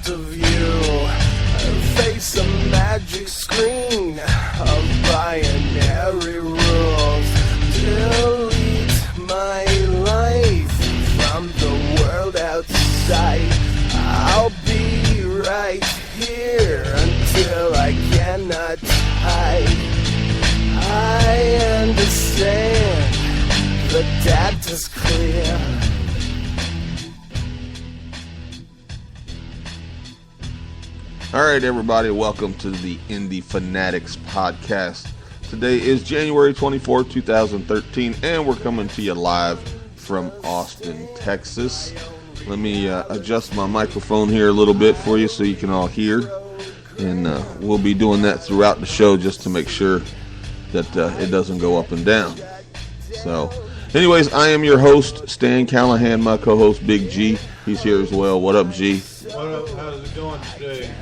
Of you, face a magic screen of binary rules. Delete my life from the world outside. I'll be right here until I cannot hide. I understand the data's clear. All right, everybody, welcome to the Indy Fanatics Podcast. Today is January 24, 2013, and we're coming to you live from Austin, Texas. Let me adjust my microphone here a little bit for you so you can all hear, and we'll be doing that throughout the show just to make sure that it doesn't go up and down. So, anyways, I am your host, Stan Callahan, my co-host, Big G. He's here as well. What up, G? What up? How's it going today?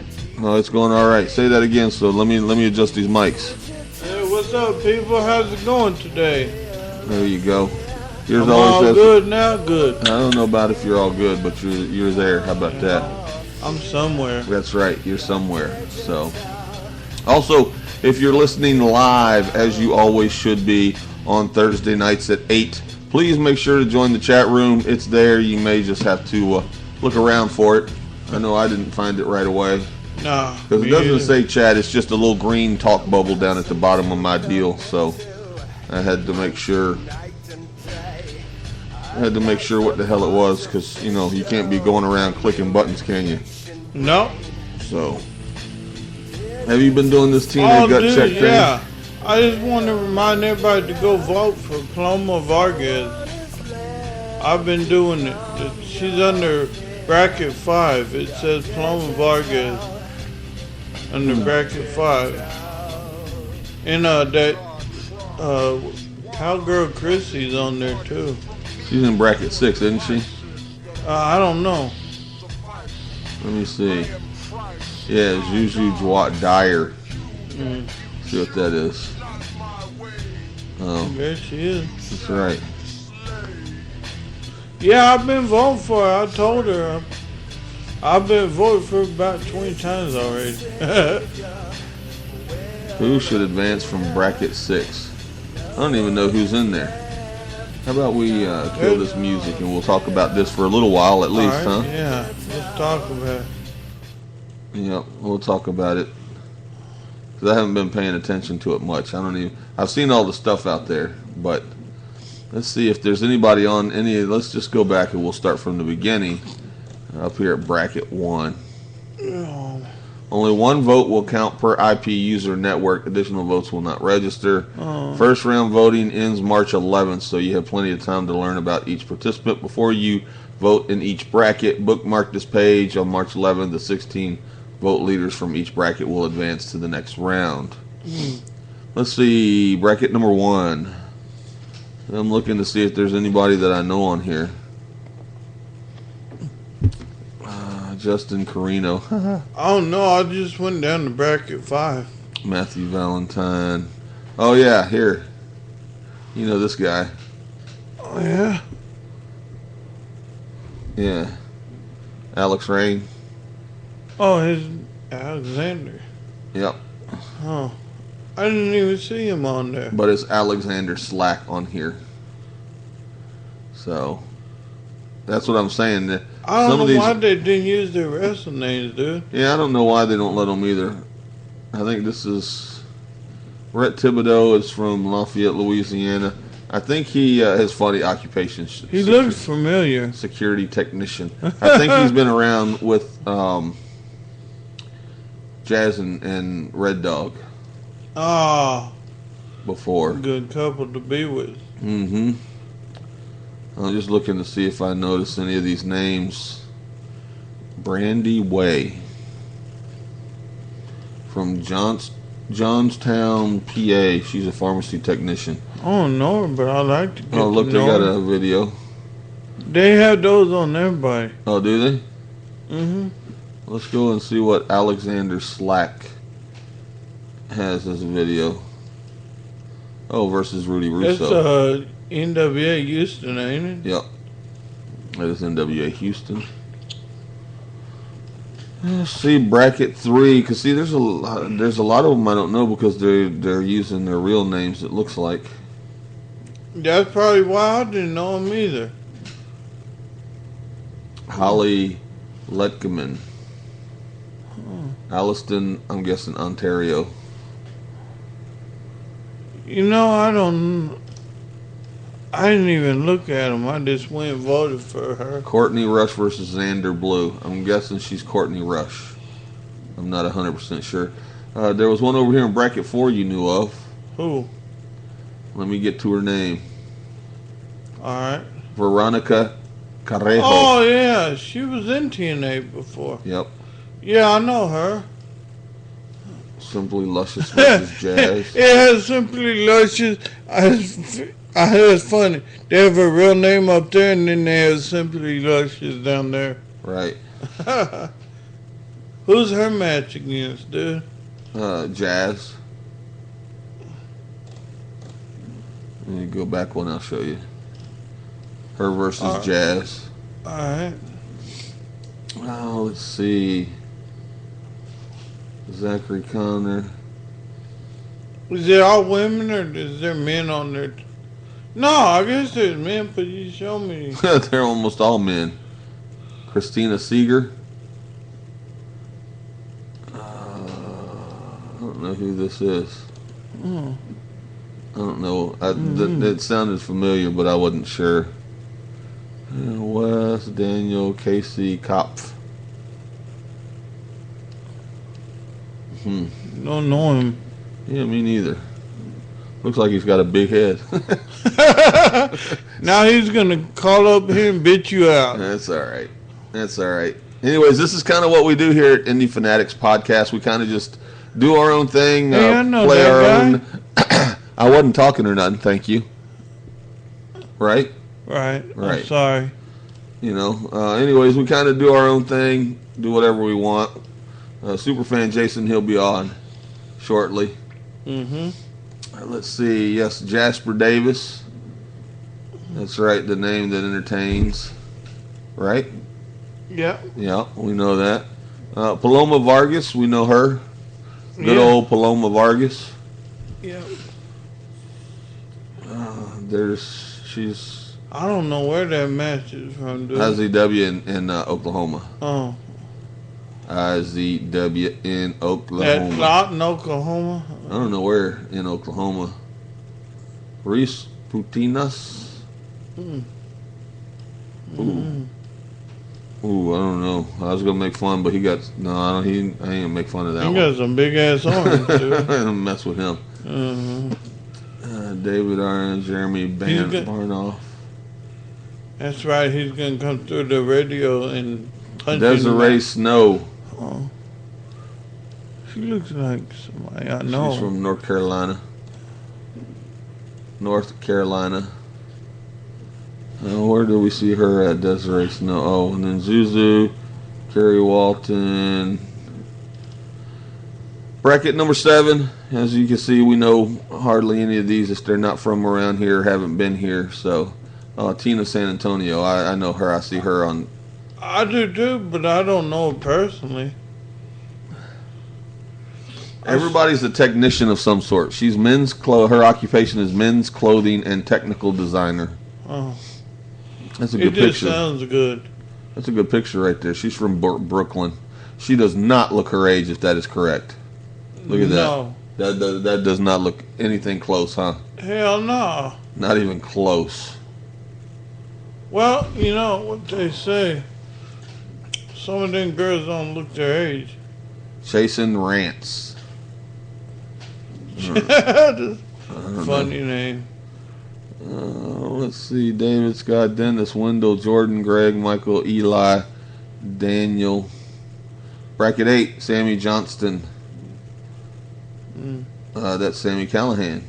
Oh, it's going all right. Say that again. So let me adjust these mics. Hey, what's up, people? How's it going today? There you go. Yours I'm always all has good now. Good. I don't know about if you're all good, but you're there. How about that? I'm somewhere. That's right. You're somewhere. So, also, if you're listening live, as you always should be on Thursday nights at 8, please make sure to join the chat room. It's there. You may just have to look around for it. I know I didn't find it right away. Nah. Because it doesn't say chat, it's just a little green talk bubble down at the bottom of my deal. So I had to make sure what the hell it was, because you know you can't be going around clicking buttons, can you? No. So have you been doing this Tina gut check thing? Yeah. I just want to remind everybody to go vote for Paloma Vargas. I've been doing it. She's under bracket 5. It says Paloma Vargas under bracket 5. And that Cowgirl Chrissy's on there too. She's in bracket 6, isn't she? I don't know. Let me see. Yeah, Juju Dyer. See what that is. Oh, There she is. that's right. Yeah, I've been voting for her. I told her. I've been voting for her about 20 times already. Who should advance from bracket 6? I don't even know who's in there. How about we kill this music and we'll talk about this for a little while at least, All huh? right, yeah, let's talk about it. Yep, we'll talk about it. Because I haven't been paying attention to it much. I've seen all the stuff out there, but let's see if there's anybody on any. Let's just go back and we'll start from the beginning. Up here at bracket 1. Oh. Only one vote will count per IP user network. Additional votes will not register. Oh. First round voting ends March 11th, so you have plenty of time to learn about each participant before you vote in each bracket. Bookmark this page. On March 11th, the 16 vote leaders from each bracket will advance to the next round. Let's see, bracket number 1. I'm looking to see if there's anybody that I know on here. Justin Carino. I don't know. I just went down to bracket 5. Matthew Valentine. Oh, yeah, here. You know this guy. Oh, yeah? Yeah. Alex Rain. Oh, it's Alexander. Yep. Oh. I didn't even see him on there. But it's Alexander Slack on here. So, that's what I'm saying. I don't know why they didn't use their wrestling names, dude. Yeah, I don't know why they don't let them either. I think this is... Rhett Thibodeau is from Lafayette, Louisiana. I think he has funny occupation. He looks familiar. Security technician. I think he's been around with Jazz and Red Dog. Ah. Before. Good couple to be with. Mm-hmm. I'm just looking to see if I notice any of these names. Brandy Way. From Johnstown, PA. She's a pharmacy technician. I don't know her, but I like to get Oh, look, to they know got her. a video. They have those on everybody. Oh, do they? Mm-hmm. Let's go and see what Alexander Slack has as a video. Oh, versus Rudy That's Russo. NWA Houston, ain't it? Yep. That is NWA Houston. Let's see bracket 3, because see there's a lot of them I don't know because they're using their real names. It looks like. That's probably why I didn't know him either. Holly Letkeman. Alliston, I'm guessing Ontario. You know, I didn't even look at him. I just went and voted for her. Courtney Rush versus Xander Blue. I'm guessing she's Courtney Rush. I'm not 100% sure. There was one over here in bracket 4 you knew of. Who? Let me get to her name. All right. Veronica Carrejo. Oh, yeah. She was in TNA before. Yep. Yeah, I know her. Simply Luscious versus Jazz. It has Simply Luscious. I heard it's funny. They have a real name up there, and then they have Simply Luscious down there. Right. Who's her match against, dude? Jazz. Let me go back one, I'll show you. Her versus Jazz. All right. Oh, let's see. Zachary Connor. Is it all women, or is there men on there? No, I guess there's men, but you show me. They're almost all men. Christina Seeger. I don't know who this is. Oh. I don't know. It sounded familiar, but I wasn't sure. Wes, Daniel, Casey, Kopf. Don't know him. Yeah, me neither. Looks like he's got a big head. Now he's going to call up here and bitch you out. That's all right. That's all right. Anyways, this is kind of what we do here at Indy Fanatics Podcast. We kind of just do our own thing, Hey, I know play that our guy. own. I wasn't talking or nothing, thank you. Right? Right. Right. I'm sorry. You know, anyways, we kind of do our own thing, do whatever we want. Superfan Jason, he'll be on shortly. Mm-hmm. Let's see. Yes, Jasper Davis. That's right, the name that entertains. Right? Yeah. Yeah, we know that. Paloma Vargas, we know her. Good Yeah. old Paloma Vargas. Yeah. She's I don't know where that match is from, dude. IZW in Oklahoma. Oh. IZW in That Oklahoma. lot in Oklahoma? I don't know where in Oklahoma. Reese Putinas. Mm. Ooh. Ooh, I don't know. I was gonna make fun, but he got I ain't gonna make fun of that He one. got some big ass arms, dude. I don't mess with him. Mm-hmm. David Arn, Jeremy Barnoff. That's right. He's gonna come through the radio and punch Desiree you. Snow. Oh. She looks like somebody I know. She's from North Carolina. North Carolina. Where do we see her at? Desiree Snow. Oh, and then Zuzu, Kerry Walton. Bracket number 7. As you can see, we know hardly any of these if they're not from around here, haven't been here. So, Tina San Antonio, I know her. I see her on. I do too, but I don't know her personally. Everybody's a technician of some sort. She's men's her occupation is men's clothing and technical designer. Oh. That's a It good just picture. sounds good. That's a good picture right there. She's from Brooklyn. She does not look her age, if that is correct. Look at No. that. That does not look anything close, huh? Hell no. Not even close. Well, you know what they say. Some of them girls don't look their age. Chasing Rants. Just funny name. Let's see. David, Scott, Dennis, Wendell, Jordan, Greg, Michael, Eli, Daniel. Bracket 8, Sammy Johnston. That's Sammy Callahan.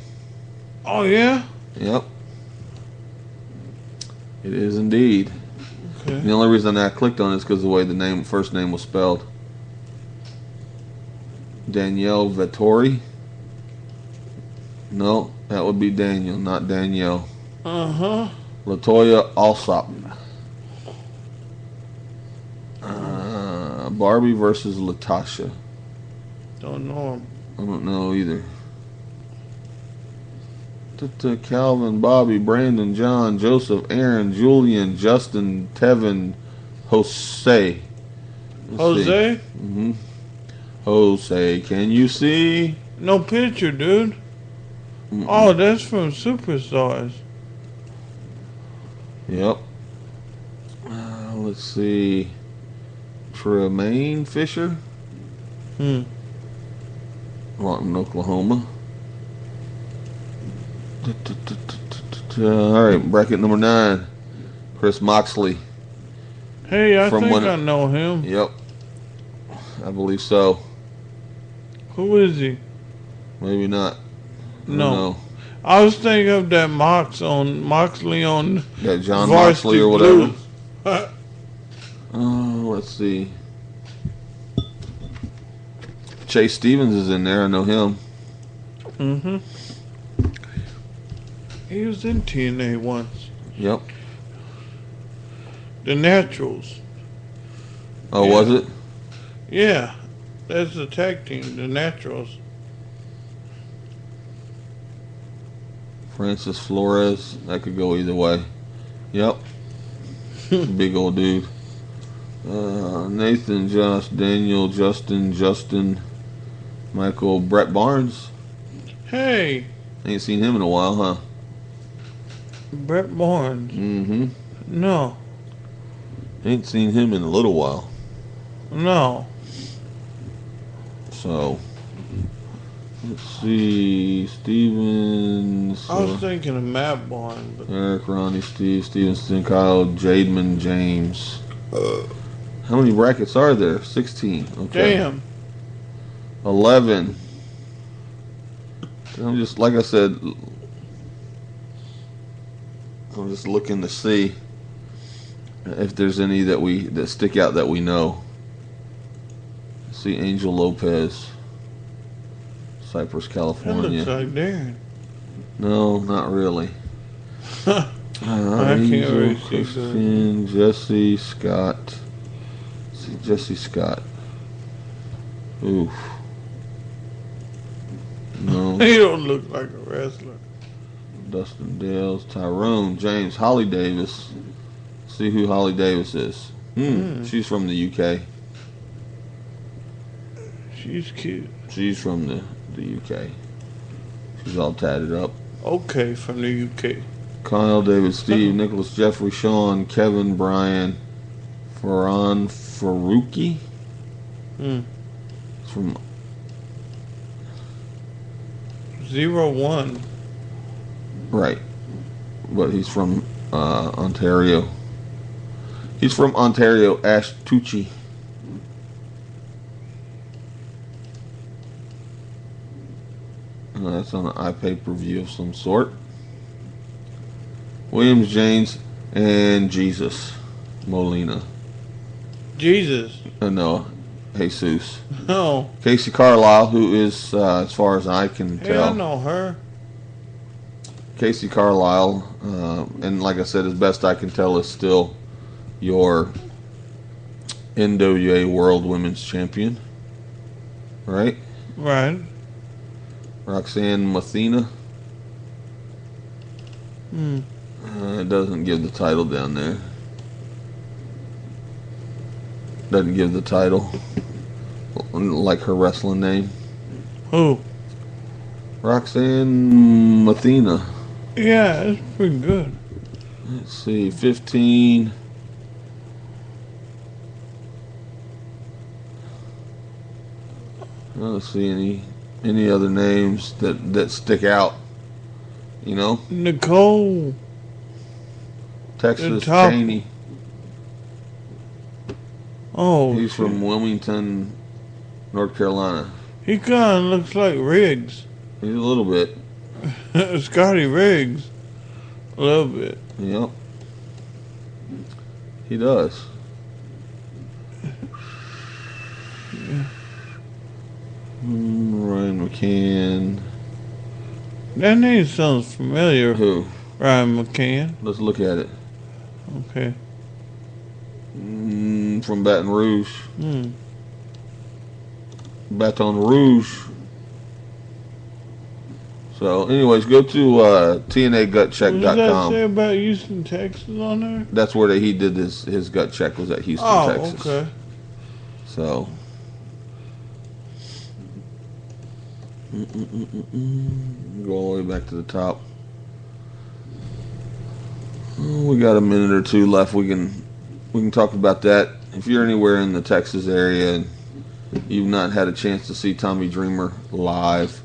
Oh, yeah? Yep. It is indeed. Okay. The only reason I clicked on it is because of the way the first name was spelled. Danielle Vettori. No, that would be Daniel, not Danielle. Uh-huh. Latoya Alsop. Barbie versus Latasha. Don't know him. I don't know either. Calvin, Bobby, Brandon, John, Joseph, Aaron, Julian, Justin, Tevin, Jose. Jose? Mm-hmm. Jose, can you see? No picture, dude. Mm-mm. Oh, that's from Superstars. Yep. Let's see. Tremaine Fisher. Lawton, Oklahoma. All right, bracket number 9. Chris Moxley. Hey, I think I know him. Yep. I believe so. Who is he? Maybe not. No. I was thinking of that Moxley on that John Varsity Moxley or whatever. Blues. Let's see. Chase Stevens is in there. I know him. Mm-hmm. He was in TNA once. Yep. The Naturals. Oh, yeah. Was it? Yeah. That's the tag team, the Naturals. Francis Flores. That could go either way. Yep. Big old dude. Nathan, Josh, Daniel, Justin, Michael, Brett Barnes. Hey. Ain't seen him in a while, huh? Brett Barnes. Mm-hmm. No. Ain't seen him in a little while. No. So, let's see. Stevens. I was thinking of Matt Barnes. But Eric, Ronnie, Steve, Stevenson, Kyle, Jademan, James. How many brackets are there? 16. Okay. Damn. 11. I'm just, like I said, I'm just looking to see if there's any that stick out that we know. See Angel Lopez, Cypress, That California. looks like Darren. No, not really. I can't Angel, really see Christian, Jesse Scott. See Jesse Scott. Oof. No. He don't look like a wrestler. Dustin Dales, Tyrone, James, Holly Davis. See who Holly Davis is. She's from the UK. She's cute. She's from the UK. She's all tatted up. Okay, from the UK. Kyle, David, Steve, Nicholas, Jeffrey, Sean, Kevin, Brian, Farhan Faruqi. It's from 01. Right. But he's from Ontario. He's from Ontario, Ash Tucci. That's on an iPay-per-view of some sort. Williams, James, and Jesus Molina. Jesus. No, Jesus. No. Casey Carlisle, who is, as far as I can Hey, tell, I know her. Casey Carlisle, and like I said, as best I can tell, is still your NWA World Women's Champion. Right? Right. Roxanne Mathena. It doesn't give the title down there. Doesn't give the title. Like her wrestling name. Who? Roxanne Mathena. Yeah, it's pretty good. Let's see, 15. I don't see any other names that stick out. You know? Nicole. Texas top. Cheney. Oh. He's from Wilmington, North Carolina. He kind of looks like Riggs. He's a little bit. Scotty Riggs. A little bit. Yep. He does. Ryan McCann. That name sounds familiar. Who? Ryan McCann. Let's look at it. Okay. From Baton Rouge. Baton Rouge. So, anyways, go to TNAGutcheck.com. What does that say about Houston, Texas on there? That's where he did his gut check, was at Houston, Texas. Oh, okay. So, go all the way back to the top. We got a minute or two left. We can talk about that. If you're anywhere in the Texas area and you've not had a chance to see Tommy Dreamer live,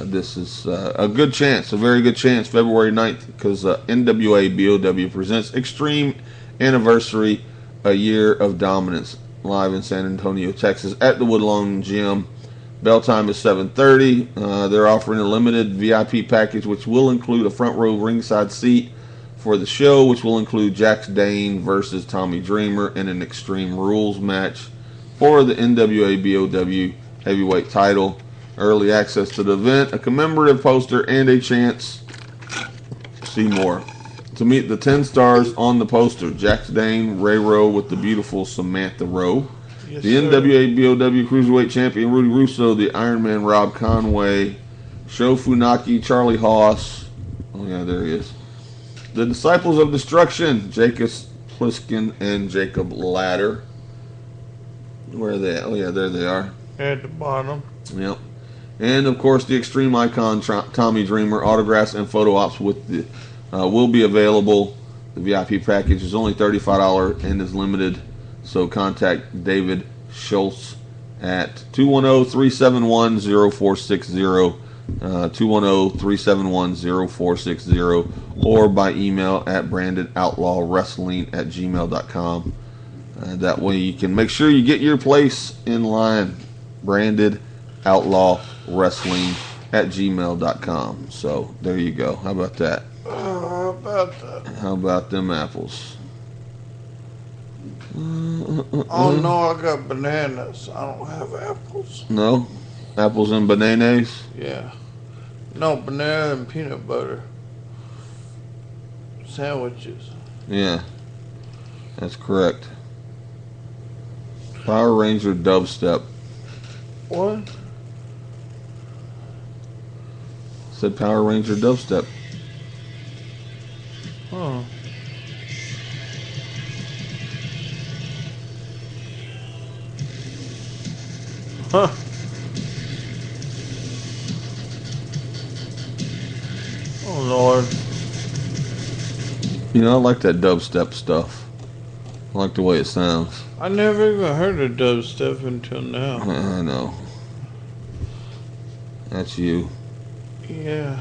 this is a good chance, a very good chance, February 9th, because NWA BOW presents Extreme Anniversary, a Year of Dominance, live in San Antonio, Texas, at the Woodlawn Gym. Bell time is 7:30. They're offering a limited VIP package, which will include a front row ringside seat for the show, which will include Jax Dane versus Tommy Dreamer in an Extreme Rules match for the NWA BOW heavyweight title. Early access to the event, a commemorative poster, and a chance see more. To meet the 10 stars on the poster: Jax Dane, Ray Rowe with the beautiful Samantha Rowe, Yes, the NWA BOW Cruiserweight Champion Rudy Russo, the Iron Man Rob Conway, Sho Funaki, Charlie Haas. Oh yeah, there he is. The Disciples of Destruction, Jacob Pliskin and Jacob Ladder. Where are they at? Oh yeah, there they are. At the bottom. Yep. And of course, the Extreme Icon Tommy Dreamer autographs and photo ops with the will be available. The VIP package is only $35 and is limited. So contact David Schultz at 210-371-0460, 210-371-0460, or by email at brandedoutlaw.wrestling@gmail.com. That way you can make sure you get your place in line. brandedoutlaw.wrestling@gmail.com. So there you go. How about that? How about that? How about them apples? Oh no, I got bananas. I don't have apples. No? Apples and bananas? Yeah. No, banana and peanut butter. Sandwiches. Yeah. That's correct. Power Ranger dubstep. What? Said Power Ranger dubstep. Huh. Huh. Oh Lord. You know, I like that dubstep stuff. I like the way it sounds. I never even heard of dubstep until now. I know. That's you. Yeah.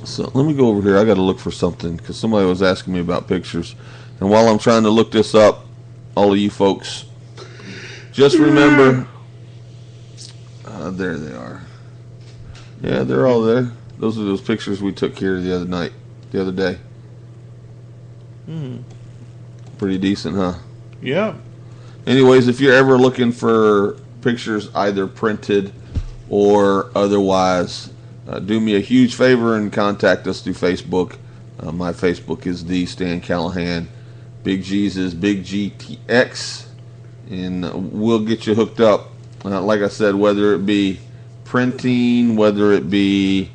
So let me go over here. I got to look for something because somebody was asking me about pictures. And while I'm trying to look this up, all of you folks, just remember, there they are. Yeah, they're all there. Those are those pictures we took here the other day. Pretty decent, huh? Yeah. Anyways, if you're ever looking for pictures either printed or otherwise, do me a huge favor and contact us through Facebook. My Facebook is the Stan Callahan. Big G's is Big GTX, and we'll get you hooked up. Like I said, whether it be printing, whether it be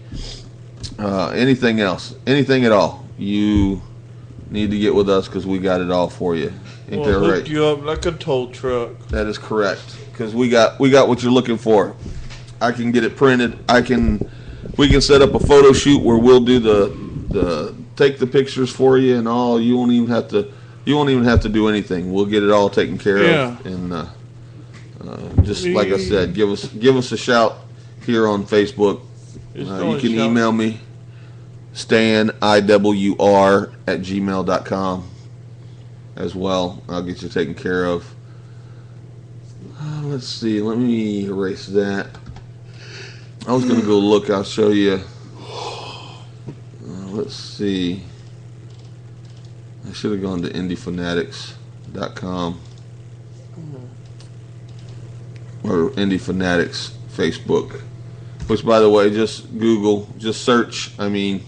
anything else, anything at all, you need to get with us because we got it all for you. Ain't We'll that hook right? you up like a tow truck. That is correct, because we got what you're looking for. I can get it printed. We can set up a photo shoot where we'll do the take the pictures for you and all. You won't even have to do anything. We'll get it all taken care of. And just like I said, give us a shout here on Facebook. You can email me, staniwr@gmail.com as well. I'll get you taken care of. Let's see. Let me erase that. I was going to go look. I'll show you. Let's see. I should have gone to indyfanatics.com or Indy Fanatics Facebook. Which, by the way, just Google, just search, Indy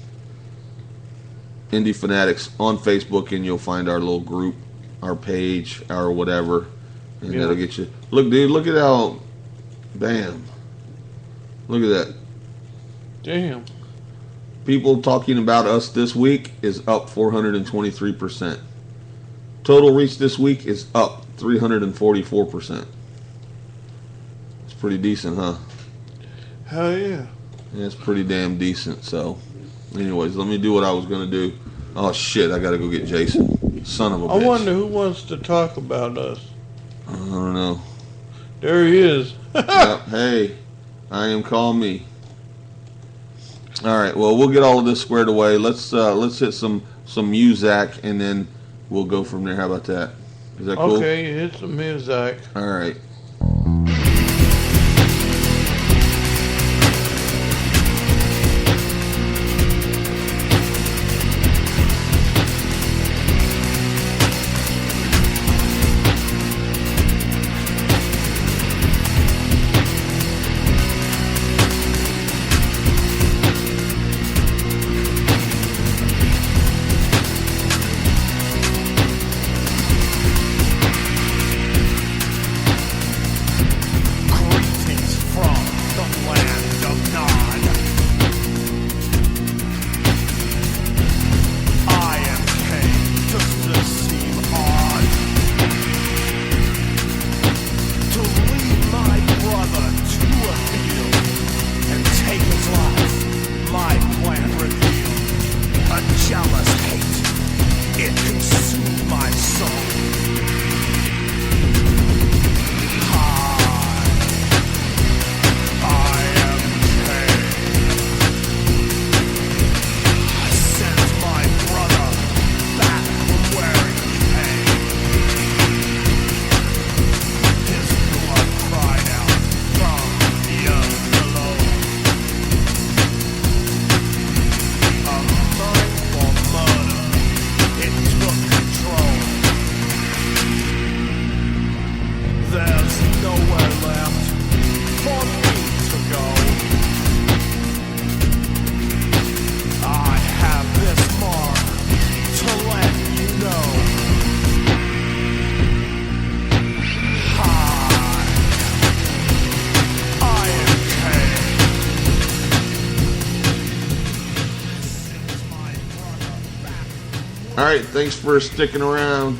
Fanatics on Facebook, and you'll find our little group, our page, our whatever, and that'll get you. Look, dude, look at how, bam. Look at that. Damn. People talking about us this week is up 423%. Total reach this week is up 344%. It's pretty decent, huh? Hell yeah. Yeah, it's pretty damn decent. So, anyways, let me do what I was going to do. Oh, shit, I got to go get Jason. Son of a bitch. I wonder who wants to talk about us. I don't know. There he is. Yep. Hey, I am Call Me. All right, well, we'll get all of this squared away. Let's hit some music, and then we'll go from there. How about that? Is that cool? Okay, hit some music. All right. All right, thanks for sticking around.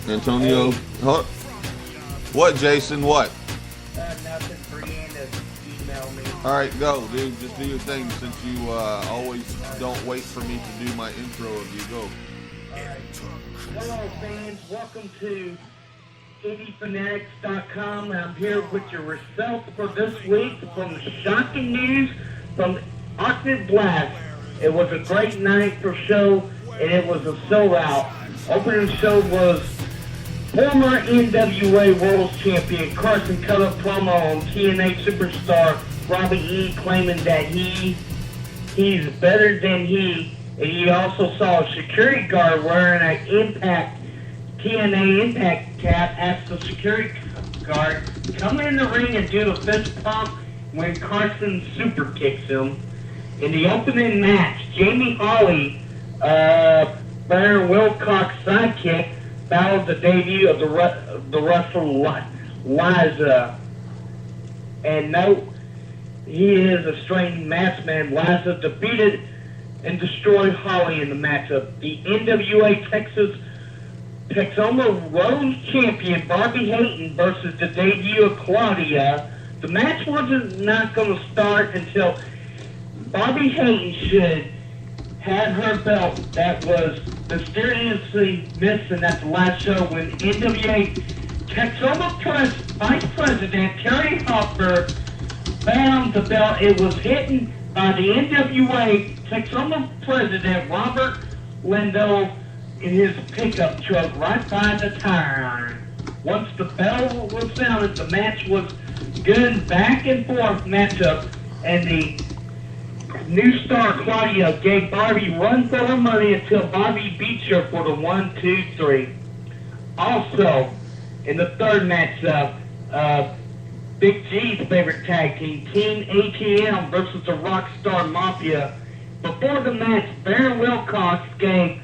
Antonio, what, Jason, what? Nothing for Ian to email me. All right, go, dude. Just do your thing since you always don't wait for me to do my intro of you. Go. Hello, fans. Welcome to IndyFanatics.com. I'm here with your results for this week from shocking news from Octave Blast. It was a great night for show, and it was a sold-out. Opening show was former NWA World Champion Carson cut a promo on TNA superstar Robbie E, claiming that he's better than he, and he also saw a security guard wearing an TNA Impact cap. Asked the security guard come in the ring and do the fist pump when Carson super kicks him. In the opening match, Jamie Hawley, Baron Wilcox's sidekick, battled the debut of the wrestler Liza. And note, he is a strange masked man. Liza defeated and destroyed Hawley in the matchup. The NWA Texoma Rose champion Barbie Hayton versus the debut of Claudia. The match wasn't not going to start until Barbie Hayton should have her belt that was mysteriously missing at the last show when NWA Texoma Vice President Terry Hopper found the belt. It was hidden by the NWA Texoma President Robert Lindo in his pickup truck right by the tire iron. Once the bell was sounded, the match was good back and forth matchup, and the new star Claudia gave Barbie run for her money until Barbie beat her for the 1, 2, 3. Also, in the third matchup, Big G's favorite tag team, Team ATM versus the Rockstar Mafia. Before the match, Baron Wilcox gave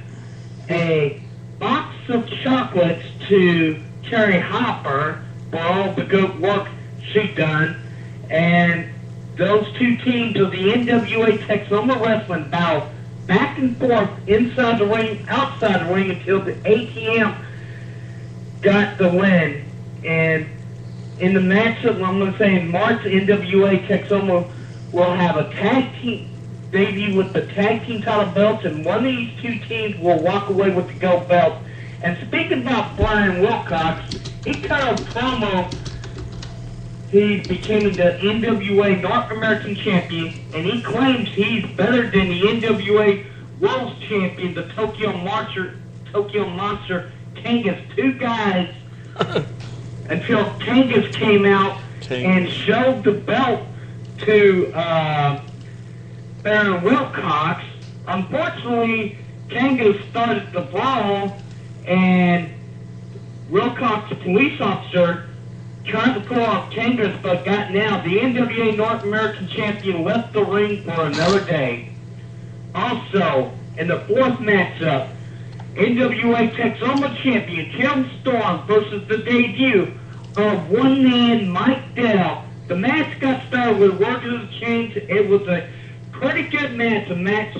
a box of chocolates to Terry Hopper for all the good work she done, and those two teams of the NWA Texoma Wrestling battled back and forth inside the ring, outside the ring until the ATM got the win. And in the matchup, I'm going to say in March, NWA Texoma will have a tag team debut with the tag team title belts, and one of these two teams will walk away with the gold belt. And speaking about Brian Wilcox, he cut a promo. He became the NWA North American Champion, and he claims he's better than the NWA World Champion, the Tokyo Monster, Kangas. Two guys until Kangas came out and showed the belt to Baron Wilcox. Unfortunately, Kangas started the brawl, and Wilcox, the police officer, tried to pull off Kangas, but got now. The NWA North American Champion left the ring for another day. Also, in the fourth matchup, NWA Texoma Champion Tim Storm versus the debut of one man Mike Dell. The match got started with work of the change. It was a pretty good match, a match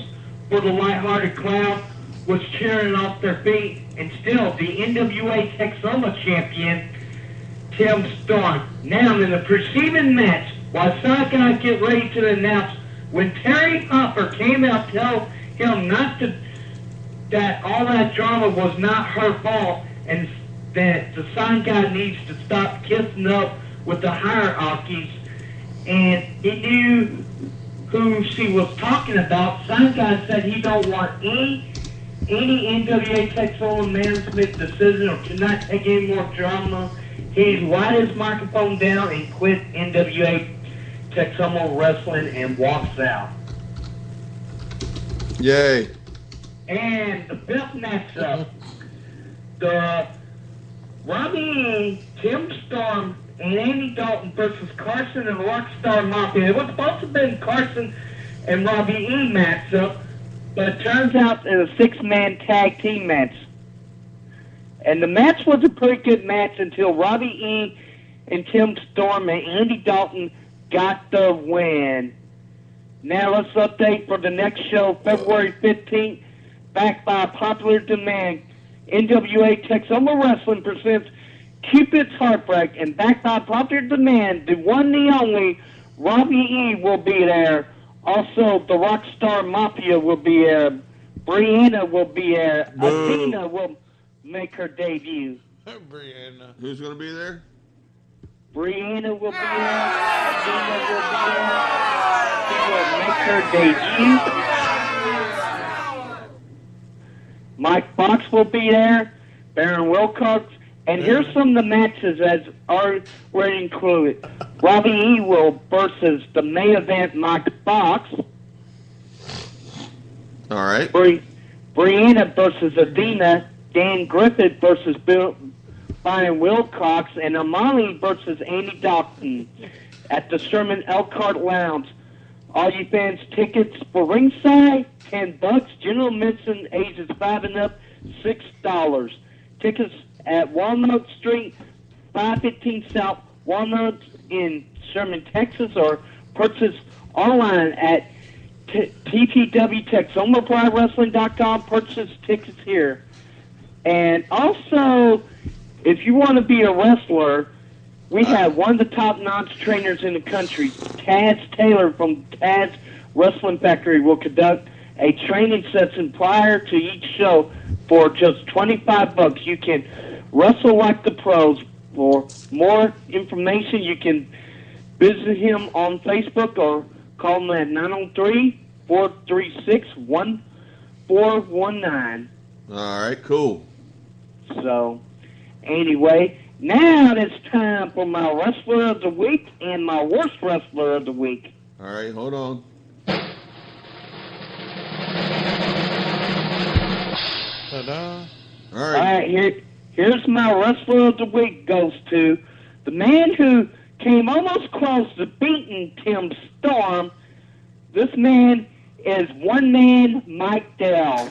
for the lighthearted crowd was cheering off their feet, and still the NWA Texoma Champion Tim Storm. Now in the preceding match, while some guys get ready to announce, when Terry Hopper came out to tell him that all that drama was not her fault, and that the sign guy needs to stop kissing up with the hierarchies, and he knew who she was talking about. Sign guy said he don't want any NWA Texoma management decision or cannot take any more drama. He's light his microphone down and quit NWA Texoma Wrestling and walks out. Yay. And the fifth matchup, the Robbie, Tim Storm, and Andy Dalton versus Carson and Rockstar Mafia. It was supposed to have been Carson and Robbie E matchup, but it turns out it's a six-man tag team match. And the match was a pretty good match until Robbie E and Tim Storm and Andy Dalton got the win. Now let's update for the next show, February 15th, backed by popular demand. NWA Texoma Wrestling presents Cupid's Heartbreak, and backed by popular demand, the one and only Robbie E will be there. Also, the Rockstar Mafia will be there. Brianna will be there. Athena will make her debut. Brianna. Who's going to be there? Brianna will be there. Athena will be there. She will make her debut. Mike Fox will be there. Baron Wilcox. And here's some of the matches as are already included. Robbie E. will versus the main event Mike Fox. All right. Brianna versus Athena. Dan Griffith versus Brian Wilcox. And Amali versus Andy Dalton at the Sherman Elkhart Lounge. All you fans, tickets for ringside, $10. General admission, ages 5 and up, $6. Tickets at Walnut Street, 515 South Walnut in Sherman, Texas, or purchase online at TPWTexomaProWrestling.com. Purchase tickets here. And also, if you want to be a wrestler, we have one of the top-notch trainers in the country, Taz Taylor from Taz Wrestling Factory, will conduct a training session prior to each show for just $25. You can wrestle like the pros. For more information, you can visit him on Facebook or call him at 903-436-1419. All right, cool. So, anyway, now it's time for my wrestler of the week and my worst wrestler of the week. All right, hold on. Ta-da. All right. Here's my wrestler of the week goes to the man who came almost close to beating Tim Storm. This man is one man Mike Dell.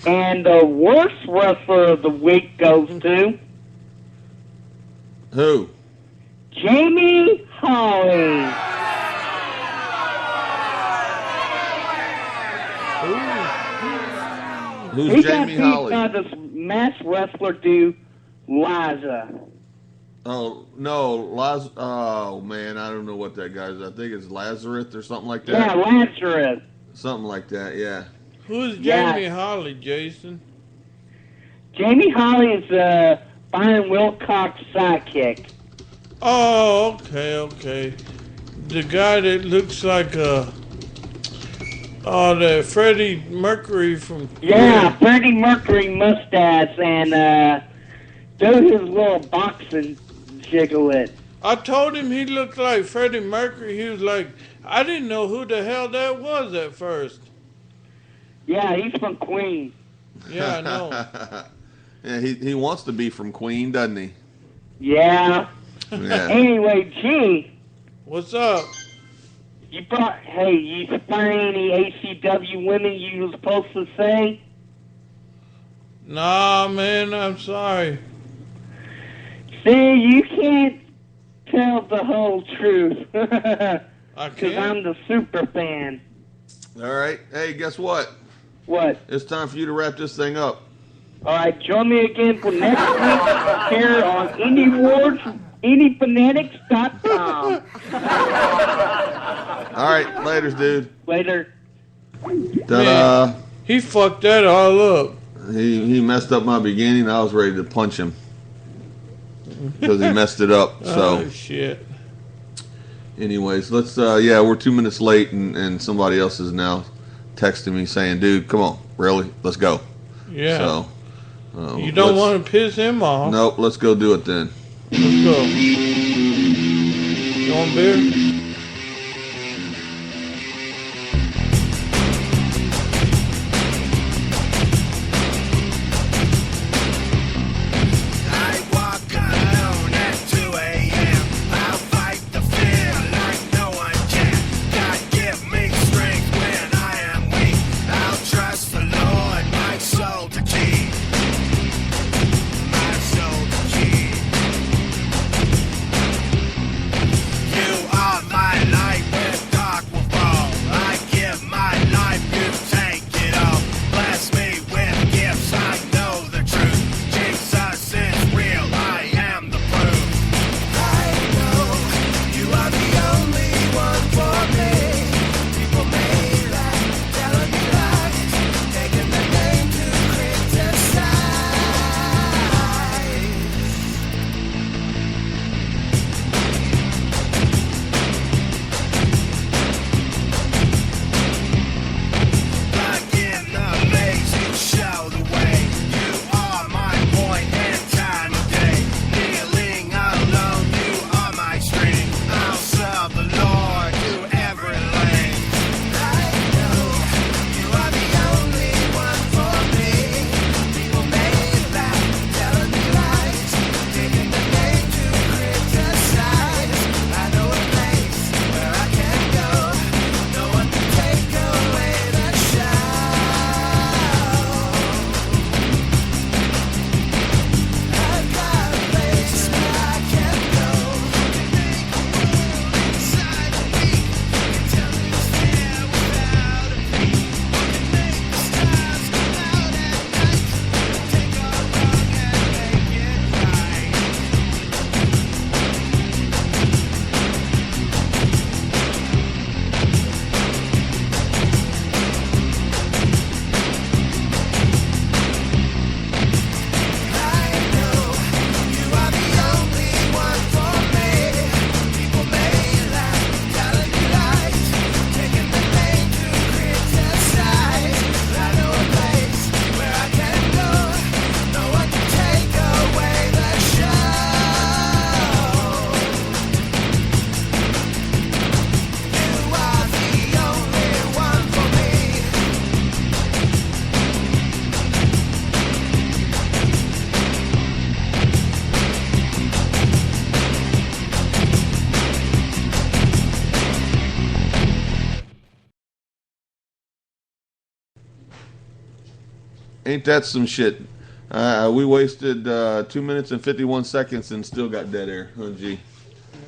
And the worst wrestler of the week goes to Who? Jamie Holly. Who's He Jamie got Holly? beat by this mass wrestler dude, Liza. Oh, no, oh, man, I don't know what that guy's. I think it's Lazarus or something like that. Yeah, Lazarus. Something like that, yeah. Who's Yeah. Jamie Holly, Jason? Jamie Holly is Brian Wilcox's sidekick. Oh, okay. The guy that looks like the Freddie Mercury from... Yeah, Freddie Mercury mustache and do his little boxing jiggle. I told him he looked like Freddie Mercury. He was like, I didn't know who the hell that was at first. Yeah, he's from Queen. Yeah, I know. Yeah, he wants to be from Queen, doesn't he? Yeah. Yeah. Anyway, G, What's up? you find any ACW women you were supposed to say? Nah, man, I'm sorry. See, you can't tell the whole truth. I Because I'm can't. the super fan. All right. Hey, guess what? What? It's time for you to wrap this thing up. All right, join me again for next week here on IndyFanatics.com. All right, laters, dude. Later. Ta-da. He fucked that all up. He messed up my beginning. I was ready to punch him because he messed it up. So, Oh, shit. anyways, let's. We're 2 minutes late, and somebody else is now texting me saying, "Dude, come on, really? Let's go." Yeah. So, You don't let's- want to piss him off. Nope. Let's go do it then. Let's go. You want beer? I walk alone at 2 a.m. I'll fight the fear like no one can. God give me strength when I am weak. I'll trust the Lord, my soul to keep. My soul to keep. You are Ain't that some shit? We wasted 2 minutes and 51 seconds and still got dead air. Oh, gee.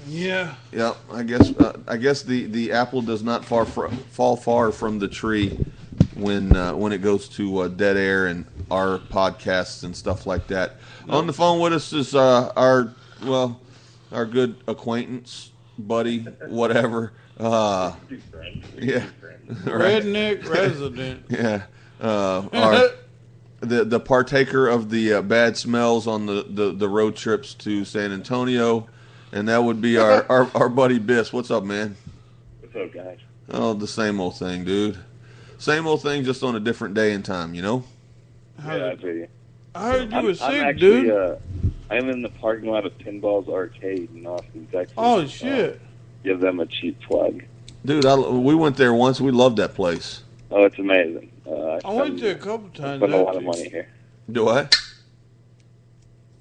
Yeah. Yep. I guess the apple does not fall far from the tree when it goes to dead air and our podcasts and stuff like that. Nope. On the phone with us is our good acquaintance, buddy, whatever. Yeah. Redneck resident. Yeah. The partaker of the bad smells on the road trips to San Antonio, and that would be our buddy Biss. What's up, man? What's up, guys? Oh, the same old thing, dude. Same old thing, just on a different day and time, you know? Yeah, I feel you. I heard you were sick, I'm actually, dude. I'm in the parking lot of Pinball's Arcade in Austin, Texas. Oh, shit. Give them a cheap plug. Dude, we went there once. We loved that place. Oh, it's amazing. I went there a couple times. I spent a lot of money here. Do what?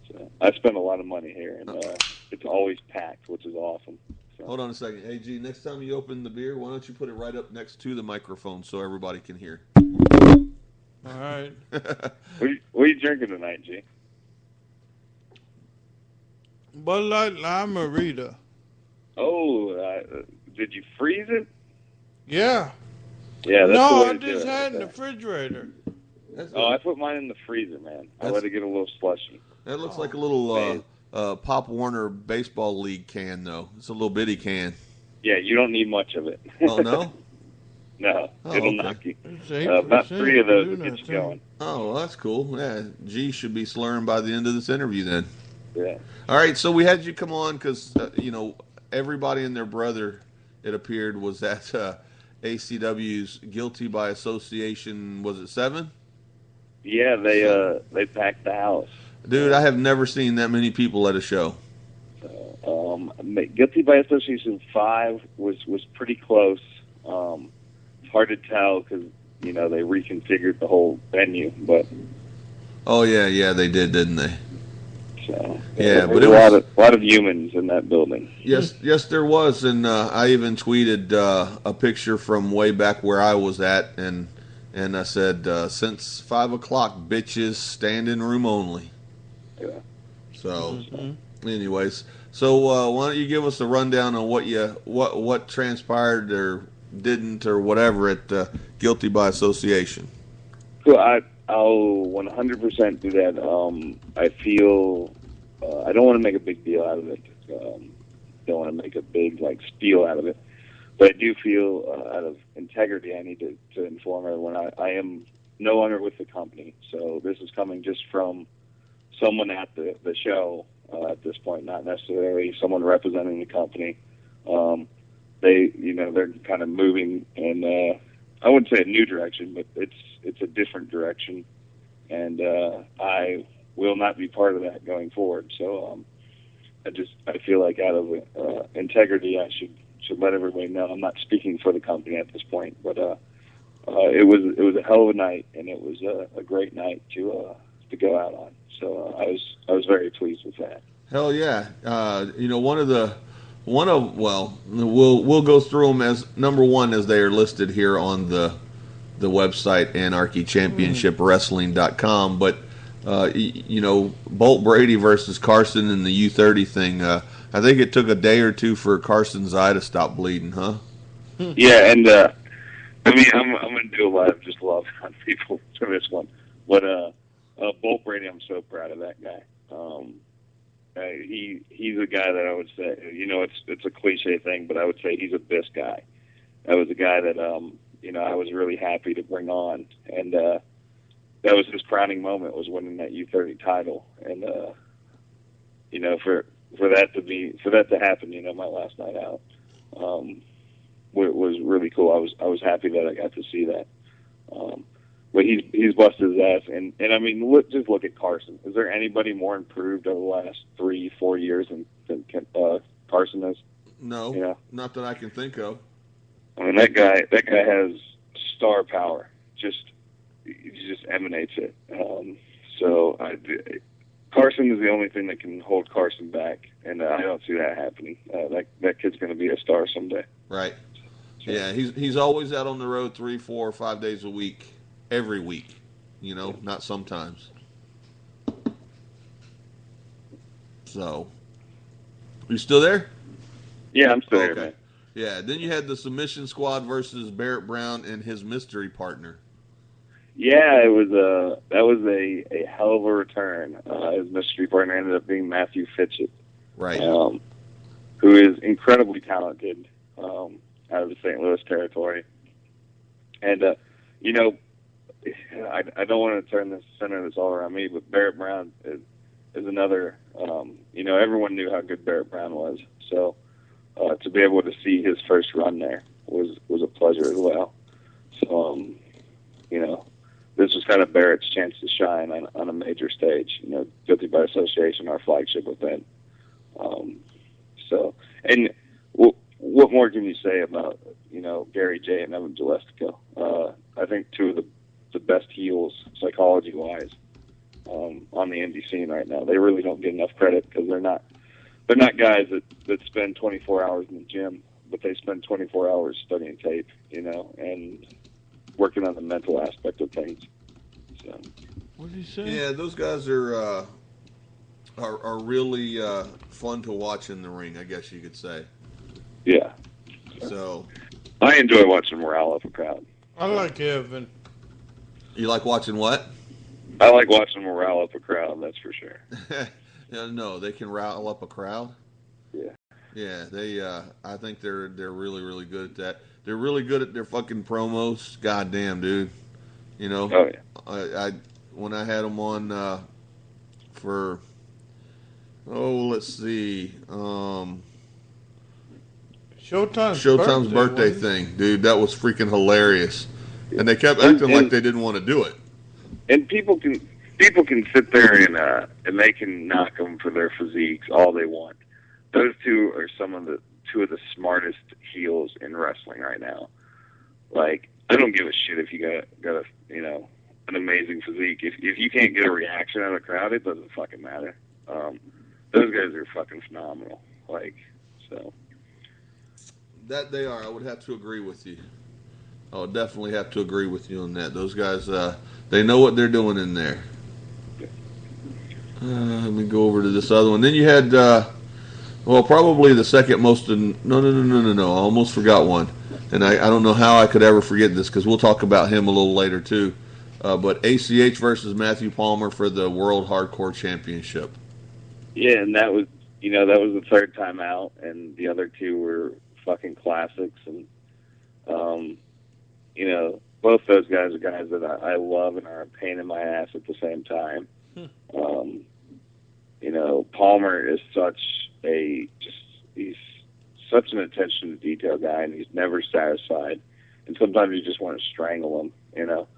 So, I spent a lot of money here, and it's always packed, which is awesome. So. Hold on a second. Hey, G, next time you open the beer, why don't you put it right up next to the microphone so everybody can hear? All right. What are you drinking tonight, G? Bud Light Lime Marita. Oh, did you freeze it? Yeah. Yeah, that's no, the way I to do just it. had it in the refrigerator. I put mine in the freezer, man. I let it get a little slushy. That looks like a little Pop Warner Baseball League can, though. It's a little bitty can. Yeah, you don't need much of it. Oh, no? No, Oh, it'll okay. knock you. It's About 8% 3 of those will do get that you thing. going. Oh, well, that's cool. Yeah, G should be slurring by the end of this interview then. Yeah. All right, so we had you come on because, everybody and their brother, it appeared, was at ACW's Guilty by Association, was it 7? Yeah, they packed the house. Dude, I have never seen that many people at a show. Guilty by Association 5 was pretty close. It's hard to tell because they reconfigured the whole venue, but Oh, yeah, they did, didn't they? so Yeah, but there it was was a lot of humans in that building. Yes, there was, and I even tweeted a picture from way back where I was at, and I said, since 5 o'clock, bitches, standing room only. Yeah. So, anyways, so why don't you give us a rundown on what transpired or didn't or whatever at Guilty by Association? So I'll 100% do that. I feel I don't want to make a big deal out of it. Don't want to make a big spiel out of it. But I do feel out of integrity I need to inform everyone I am no longer with the company. So this is coming just from someone at the show at this point, not necessarily someone representing the company. They're kind of moving in I wouldn't say a new direction, but it's a different direction, and I will not be part of that going forward. So I feel like out of integrity, I should let everybody know. I'm not speaking for the company at this point, but it was a hell of a night, and it was a great night to go out on. So I was very pleased with that. Hell yeah! We'll go through them as number one as they are listed here on the website anarchychampionshipwrestling.com. But Bolt Brady versus Carson in the U30 thing. I think it took a day or two for Carson's eye to stop bleeding, huh? Yeah, and I'm going to do a lot of just love on people for this one. But Bolt Brady, I'm so proud of that guy. He's a guy that I would say, it's a cliche thing, but I would say he's a Biss guy. That was a guy that, I was really happy to bring on. And that was his crowning moment, was winning that U30 title. And, for that to happen, my last night out, was really cool. I was happy that I got to see that. But he's busted his ass, and I mean, just look at Carson. Is there anybody more improved over the last 3-4 years than Carson is? No, not that I can think of. I mean, that guy has star power. He just emanates it. Carson is the only thing that can hold Carson back, and I don't see that happening. That kid's going to be a star someday. Right. Yeah, he's always out on the road 3, 4, 5 days a week. Every week. You know, not sometimes. So, you still there? Yeah, I'm still here, Okay. man. Yeah. Then you had the submission squad versus Barrett Brown and his mystery partner. Yeah, that was a hell of a return. His mystery partner ended up being Matthew Fitchett, Right. who is incredibly talented out of the St. Louis territory. And you know, I don't want to center this all around me, but Barrett Brown is another. You know, everyone knew how good Barrett Brown was, so to be able to see his first run there was a pleasure as well. So you know, this was kind of Barrett's chance to shine on a major stage. You know, Guilty by Association, our flagship event. So, and what more can you say about, you know, Gary J and Evan Jalestico? I think two of the best heels, psychology-wise, on the indie scene right now. They really don't get enough credit because they're not guys that spend 24 hours in the gym, but they spend 24 hours studying tape, you know, and working on the mental aspect of things. So, What did he say? Yeah, those guys are really fun to watch in the ring, I guess you could say. yeah. So, I enjoy watching morale of a crowd. I like Evan. you like watching what? I like watching morale of a crowd, that's for sure. No, they can rile up a crowd. Yeah. Yeah, they. I think they're really really good at that. They're really good at their fucking promos. Goddamn, dude. You know. Oh, yeah. I when I had them on for let's see, Showtime's birthday wasn't it? thing, dude. That was freaking hilarious, and they kept acting like they didn't want to do it. And people can sit there and they can knock them for their physiques all they want. Those two are two of the smartest heels in wrestling right now. Like, I don't give a shit if you got a you know, an amazing physique. If you can't get a reaction out of the crowd, it doesn't fucking matter. Those guys are fucking phenomenal. Like, so. That they are. I would have to agree with you. I would definitely have to agree with you on that. Those guys, they know what they're doing in there. Let me go over to this other one. Then you had, probably the second most. No. I almost forgot one. And I don't know how I could ever forget this because we'll talk about him a little later too. But ACH versus Matthew Palmer for the World Hardcore Championship. Yeah, and that was the third time out, and the other two were fucking classics. And, you know, both those guys are guys that I love and are a pain in my ass at the same time. You know, Palmer is he's such an attention to detail guy, and he's never satisfied. And sometimes you just want to strangle him, you know.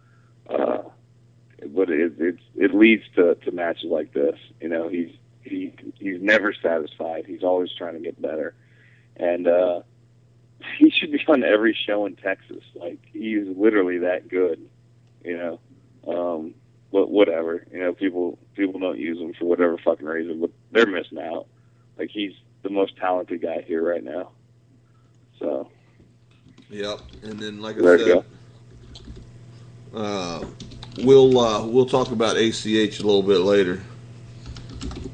But it leads to matches like this. You know, he's never satisfied. He's always trying to get better, and he should be on every show in Texas. Like, he's literally that good, you know. But whatever, you know, people don't use him for whatever fucking reason, but they're missing out. Like, he's the most talented guy here right now. So. Yep, and then like There I you said, we'll talk about ACH a little bit later.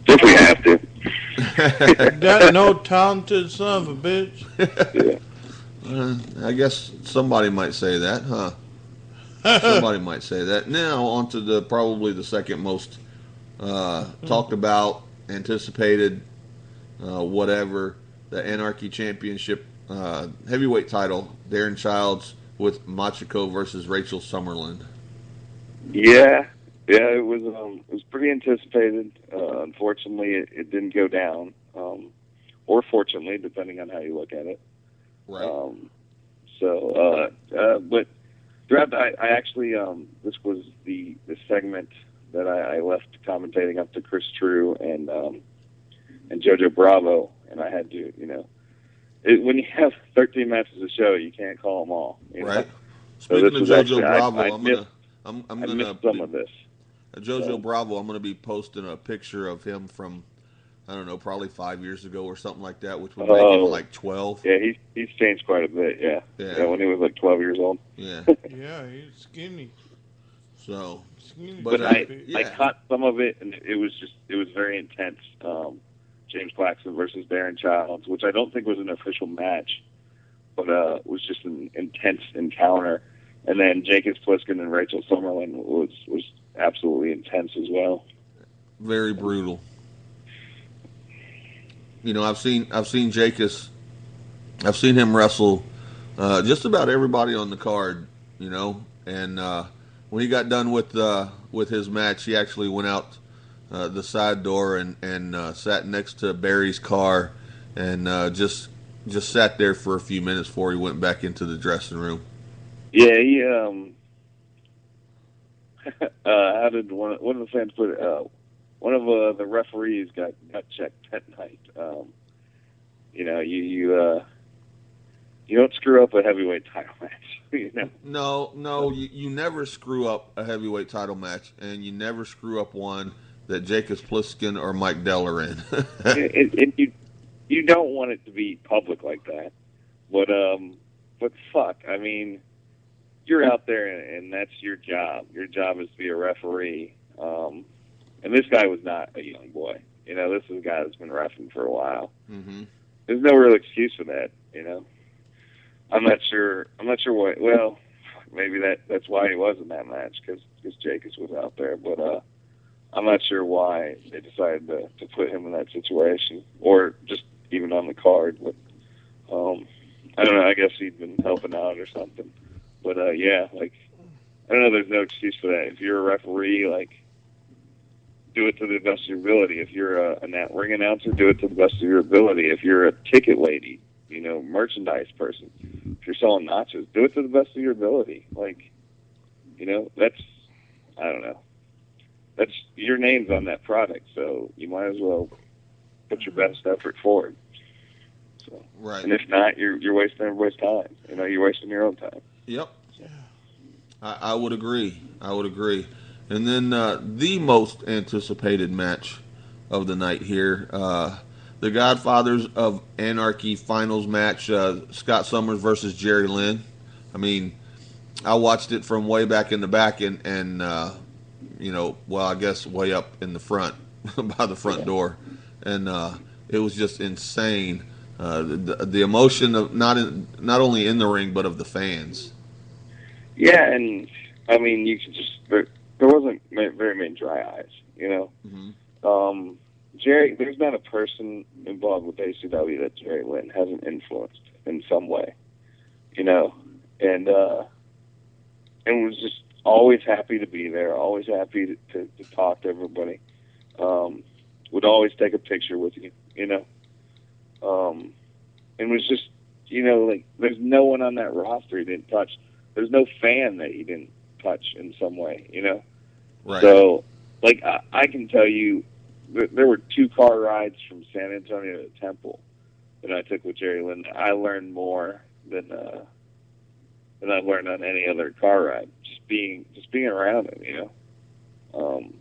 If we have to. That no talented son of a bitch. Yeah. I guess somebody might say that, huh? Somebody might say that. Now on to probably the second most talked about, anticipated, whatever, the Anarchy Championship heavyweight title, Darren Childs with Machiko versus Rachel Summerlin. Yeah, it was pretty anticipated. Unfortunately, it didn't go down, or fortunately, depending on how you look at it. Right. But throughout, I actually this was the segment that I left commentating up to Chris True and JoJo Bravo, and I had to, you know, when you have 13 matches a show, you can't call them all. You know? Right. So Speaking this of was JoJo actually, Bravo, I missed some of this. JoJo Bravo, I'm going to be posting a picture of him from, I don't know, probably 5 years ago or something like that, which would make him like 12. Yeah, he's changed quite a bit. Yeah, when he was like 12 years old. Yeah. Yeah, he's skinny. So, but I caught some of it, and it was very intense. James Claxton versus Darren Childs, which I don't think was an official match, but was just an intense encounter. And then Jacobs Pliskin and Rachel Summerlin was absolutely intense as well. Very brutal. You know, I've seen Jacobs. I've seen him wrestle just about everybody on the card. You know, and when he got done with his match, he actually went out the side door and sat next to Barry's car and just sat there for a few minutes before he went back into the dressing room. Yeah, he how did one of the fans put it? One of the referees got checked that night. You know, you don't screw up a heavyweight title match. You know? No, you never screw up a heavyweight title match, and you never screw up one that Jacobs Pliskin or Mike Dell are in. You don't want it to be public like that, but fuck, I mean, you're out there and that's your job. Your job is to be a referee. And this guy was not a young boy. You know, this is a guy that's been reffing for a while. Mm-hmm. There's no real excuse for that. You know, I'm not sure why. Well, maybe that's why he was in that match because Jacobs was out there. But I'm not sure why they decided to put him in that situation or just even on the card. But I don't know. I guess he'd been helping out or something. But yeah, like I don't know. There's no excuse for that. If you're a referee, like, do it to the best of your ability. If you're a ring announcer, do it to the best of your ability. If you're a ticket lady, you know, merchandise person, if you're selling nachos, do it to the best of your ability. Like, you know, I don't know. That's your name's on that product, so you might as well put your best effort forward. So, right. And if not, you're wasting everybody's time. You know, you're wasting your own time. Yep. I would agree. And then the most anticipated match of the night here, the Godfathers of Anarchy finals match, Scott Summers versus Jerry Lynn. I mean, I watched it from way back in the back and you know, well, I guess way up in the front by the front door. And it was just insane. The emotion of not only in the ring, but of the fans. Yeah, and I mean, you could just there wasn't very many dry eyes, you know. Mm-hmm. Jerry, there's not a person involved with ACW that Jerry Lynn hasn't influenced in some way, you know, and was just always happy to be there, always happy to talk to everybody. Would always take a picture with you, you know. And was just, you know, like there's no one on that roster he didn't touch. There's no fan that he didn't touch in some way, you know? Right. So, like, I can tell you there were 2 car rides from San Antonio to Temple that I took with Jerry Lynn. I learned more than I've learned on any other car ride, just being around him, you know?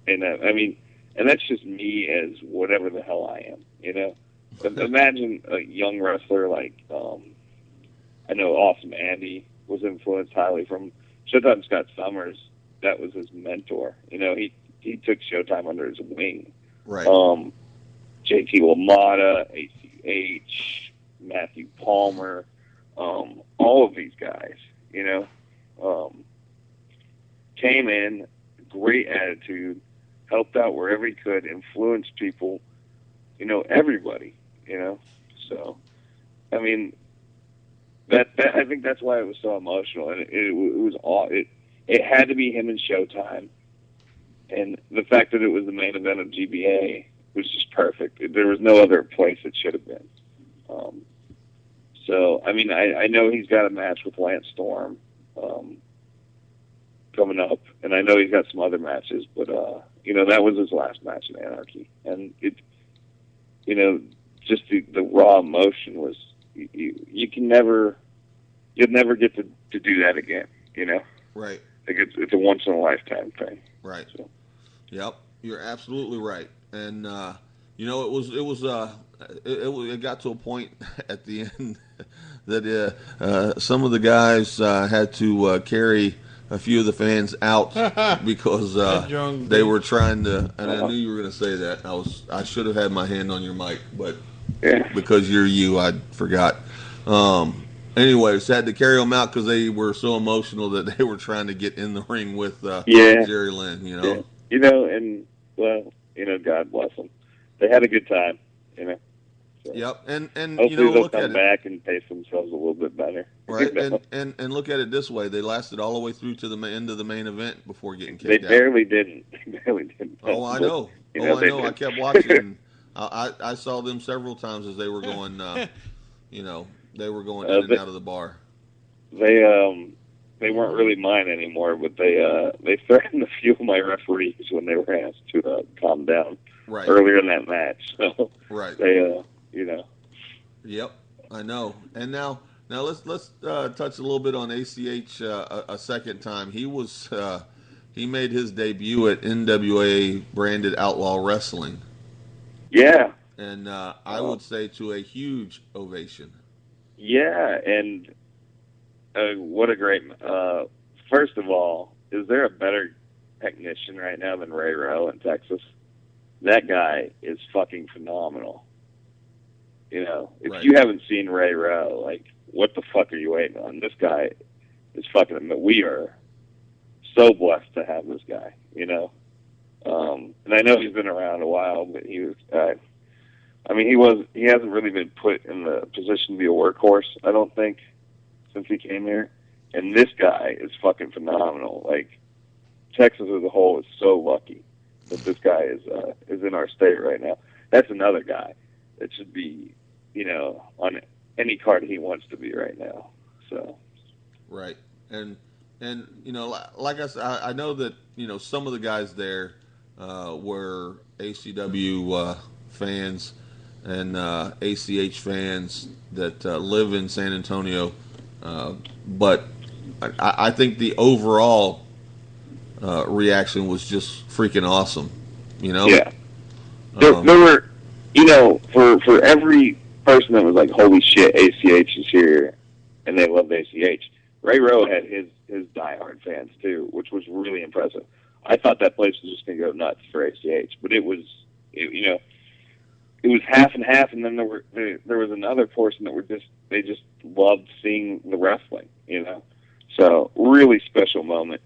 And I mean, and that's just me as whatever the hell I am, you know? Imagine a young wrestler like, I know Awesome Andy was influenced highly from Showtime. Scott Summers, that was his mentor. You know, he took Showtime under his wing. Right. JT LaMotta, ACH, Matthew Palmer, all of these guys, you know, came in, great attitude, helped out wherever he could, influenced people, you know, everybody, you know. So, I mean, that I think that's why it was so emotional, and it was all it had to be him and Showtime, and the fact that it was the main event of GBA was just perfect. There was no other place it should have been. So I mean, I know he's got a match with Lance Storm coming up, and I know he's got some other matches, but you know, that was his last match in Anarchy, and it, you know, just the raw emotion was. You'll never get to do that again, you know? Right. Like it's a once in a lifetime thing. Right. So. Yep. You're absolutely right. And, you know, it got to a point at the end that some of the guys had to carry a few of the fans out because they were trying to. And I knew you were going to say that. I should have had my hand on your mic, but because you're you, I forgot. Anyways, had to carry them out because they were so emotional that they were trying to get in the ring with Jerry Lynn. You know. Yeah. You know, and well, you know, God bless them. They had a good time. You know. So Yep, and hopefully you know, they'll look come at back and pace themselves a little bit better. Right, You know? and look at it this way: they lasted all the way through to the end of the main event before getting They kicked out. barely didn't. They barely didn't. Oh, I know. You know, I know. I kept watching. I saw them several times as they were going. You know, they were going in and out of the bar. They weren't really mine anymore, but they threatened a few of my referees when they were asked to calm down earlier in that match. So they you know. Yep, I know. And now let's touch a little bit on ACH a second time. He made his debut at NWA branded Outlaw Wrestling. Yeah. And I would say to a huge ovation. Yeah, and what a great. First of all, is there a better technician right now than Ray Rowe in Texas? That guy is fucking phenomenal. You know, if you haven't seen Ray Rowe, like, what the fuck are you waiting on? This guy is fucking. We are so blessed to have this guy. You know, and I know he's been around a while, but he was. I mean, he hasn't really been put in the position to be a workhorse, I don't think, since he came here. And this guy is fucking phenomenal. Like, Texas as a whole is so lucky that this guy is in our state right now. That's another guy that should be, you know, on any card he wants to be right now. So. Right. And you know, like I said, I know that, you know, some of the guys there were ACW fans and ACH fans that live in San Antonio, but I think the overall reaction was just freaking awesome, you know? Yeah. There were, you know, for every person that was like, holy shit, ACH is here, and they loved ACH, Ray Rowe had his diehard fans too, which was really impressive. I thought that place was just going to go nuts for ACH, but it was half and half, and then there was another portion that they just loved seeing the wrestling, you know. So really special moment,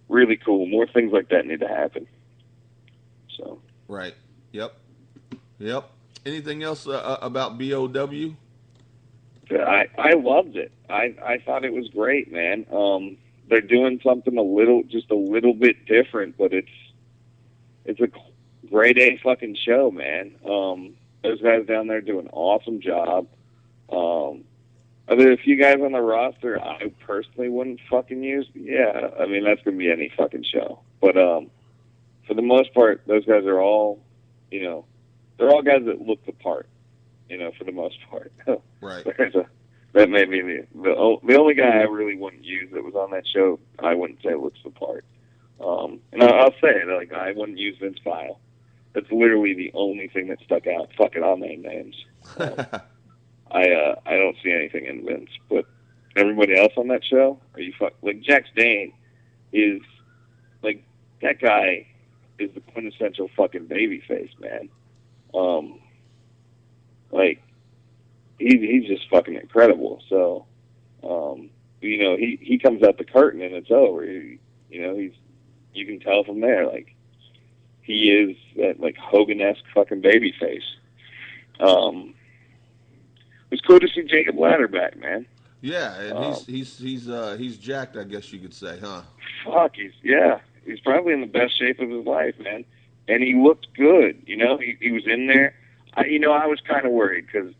really cool. More things like that need to happen. So right, yep. Anything else about BOW? I loved it. I thought it was great, man. They're doing something just a little bit different, but it's a grade A fucking show, man. Those guys down there do an awesome job. Are there a few guys on the roster I personally wouldn't fucking use? Yeah, I mean, that's going to be any fucking show. But for the most part, those guys are all, you know, they're all guys that look the part, you know, for the most part. Right. That may be the only guy I really wouldn't use that was on that show, I wouldn't say looks the part. And I'll say it, like, I wouldn't use Vince Vile. That's literally the only thing that stuck out. Fuck it, I'll name names. I don't see anything in Vince, but everybody else on that show, like Jax Dane is, like, that guy is the quintessential fucking babyface, man. Like, he's just fucking incredible. So, you know, he comes out the curtain and it's over. You know, you can tell from there, like, he is that, like, Hogan-esque fucking babyface. It was cool to see Jacob Ladder back, man. Yeah, and he's jacked, I guess you could say, huh? Fuck, he's probably in the best shape of his life, man. And he looked good, you know. He was in there. I was kind of worried because,